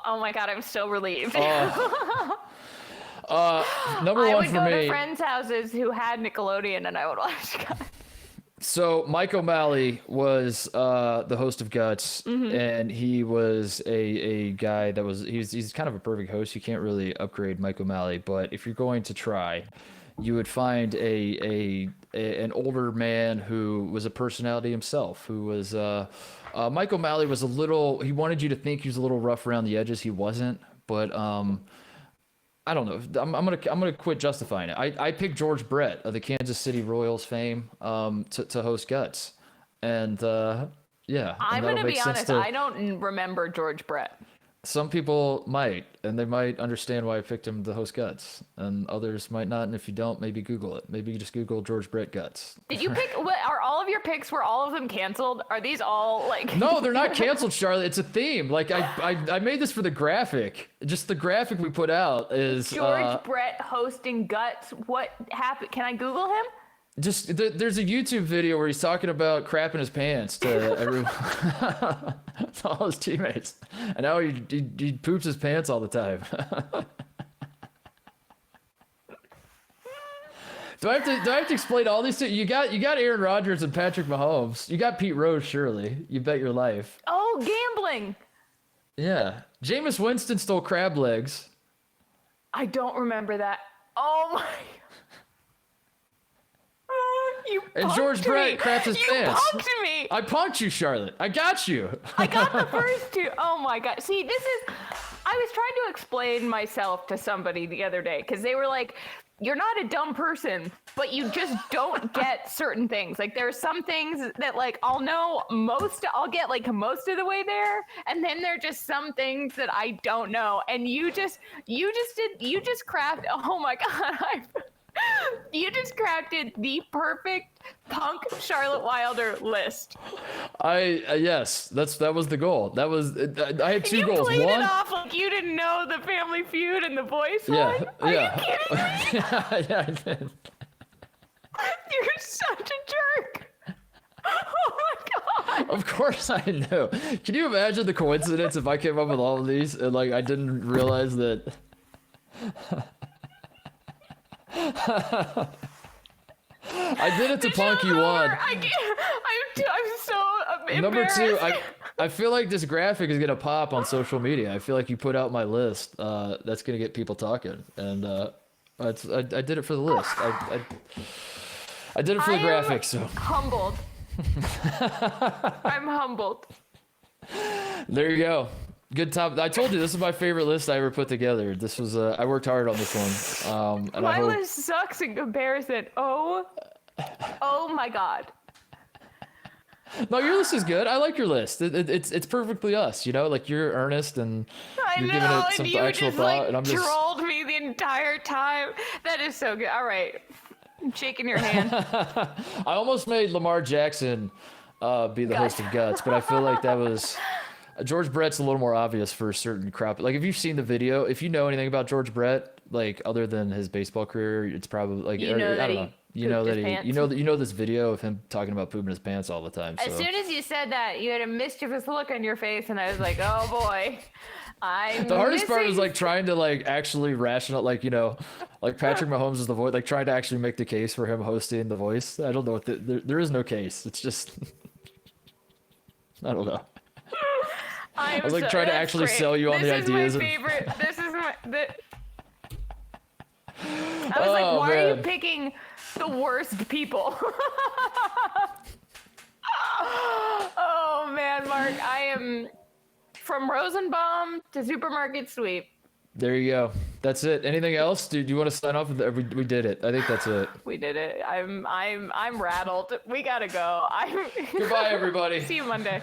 Oh my God, I'm so relieved. Number I one would for go me. to friends' houses who had Nickelodeon and I would watch Guts. So Mike O'Malley was the host of Guts, and he was a guy that was he's kind of a perfect host. You can't really upgrade Mike O'Malley, but if you're going to try, you would find an older man who was a personality himself. Who was Mike O'Malley was a little. He wanted you to think he was a little rough around the edges. He wasn't, but I don't know. I'm gonna quit justifying it. I picked George Brett of the Kansas City Royals fame to host Guts, and yeah. I'm and going to be make sense honest, I don't remember George Brett. Some people might, and they might understand why I picked him to host Guts, and others might not. And if you don't, maybe Google it. Maybe you just Google George Brett Guts. Did you pick, are all of your picks, were all of them canceled? Are these all like... No, they're not canceled, Charlotte. It's a theme. Like I made this for the graphic. Just the graphic we put out is George Brett hosting Guts. What happened? Can I Google him? just there's a YouTube video where he's talking about crapping his pants to everyone, to all his teammates, and now he poops his pants all the time. Do I have to explain all these things? You got Aaron Rodgers and Patrick Mahomes. You got Pete Rose, surely. You bet your life. Oh, gambling. Yeah. Jameis Winston stole crab legs. I don't remember that. Oh my... You And George Brett craps his pants. You punked me. I punked you, Charlotte. I got you. I got the first two. Oh my God. See, this is... I was trying to explain myself to somebody the other day because they were like, you're not a dumb person, but you just don't get certain things. Like there are some things that like I'll get like most of the way there, and then there are just some things that I don't know. And you just crafted. Oh my God, you just crafted the perfect punk Charlotte Wilder list. Yes, that was the goal. That was I had two you goals. played One, it off like you didn't know the Family Feud and the Voice yeah, one. Are yeah. you kidding me? yeah, I did. You're such a jerk. Oh my God. Of course I knew. Can you imagine the coincidence if I came up with all of these and like I didn't realize that? I did it to punk you one. I'm so embarrassed. Number two, I feel like this graphic is gonna pop on social media. I feel like you put out my list. That's gonna get people talking, and I did it for the list. I did it for the graphic. So humbled. I'm humbled. there you go. Good top. I told you this is my favorite list I ever put together. This was I worked hard on this one. And my list sucks in comparison. Oh my God. No, your list is good. I like your list. It's perfectly us, you know. Like you're earnest and I you're know, giving it and some you actual just thought, like and I'm just trolled me the entire time. That is so good. All right, I'm shaking your hand. I almost made Lamar Jackson be the host of Guts, but I feel like that was George Brett's a little more obvious for a certain crowd. Like if you've seen the video, if you know anything about George Brett, like other than his baseball career, it's probably like You know I that don't he know. You know pooped that his he pants. you know this video of him talking about pooping his pants all the time. So. As soon as you said that, you had a mischievous look on your face, and I was like, "Oh boy, The hardest part is like trying to like actually rational, like you know, like Patrick Mahomes is the voice, like trying to actually make the case for him hosting The Voice. I don't know what there is no case. It's just I don't know. I was like trying to actually sell you on the ideas. This is my favorite. This is my. I was like, why are you picking the worst people? Oh man, Mark, I am from Rosenbaum to Supermarket Sweep. There you go. That's it. Anything else? Do you want to sign off? We did it. I think that's it. We did it. I'm rattled. We gotta go. Goodbye, everybody. See you Monday.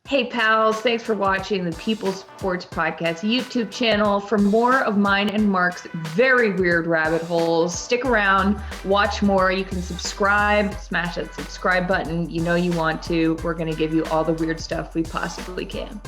Hey pals, thanks for watching the People's Sports Podcast YouTube channel. For more of mine and Mark's very weird rabbit holes, stick around, watch more. You can subscribe, smash that subscribe button. You know you want to. We're going to give you all the weird stuff we possibly can.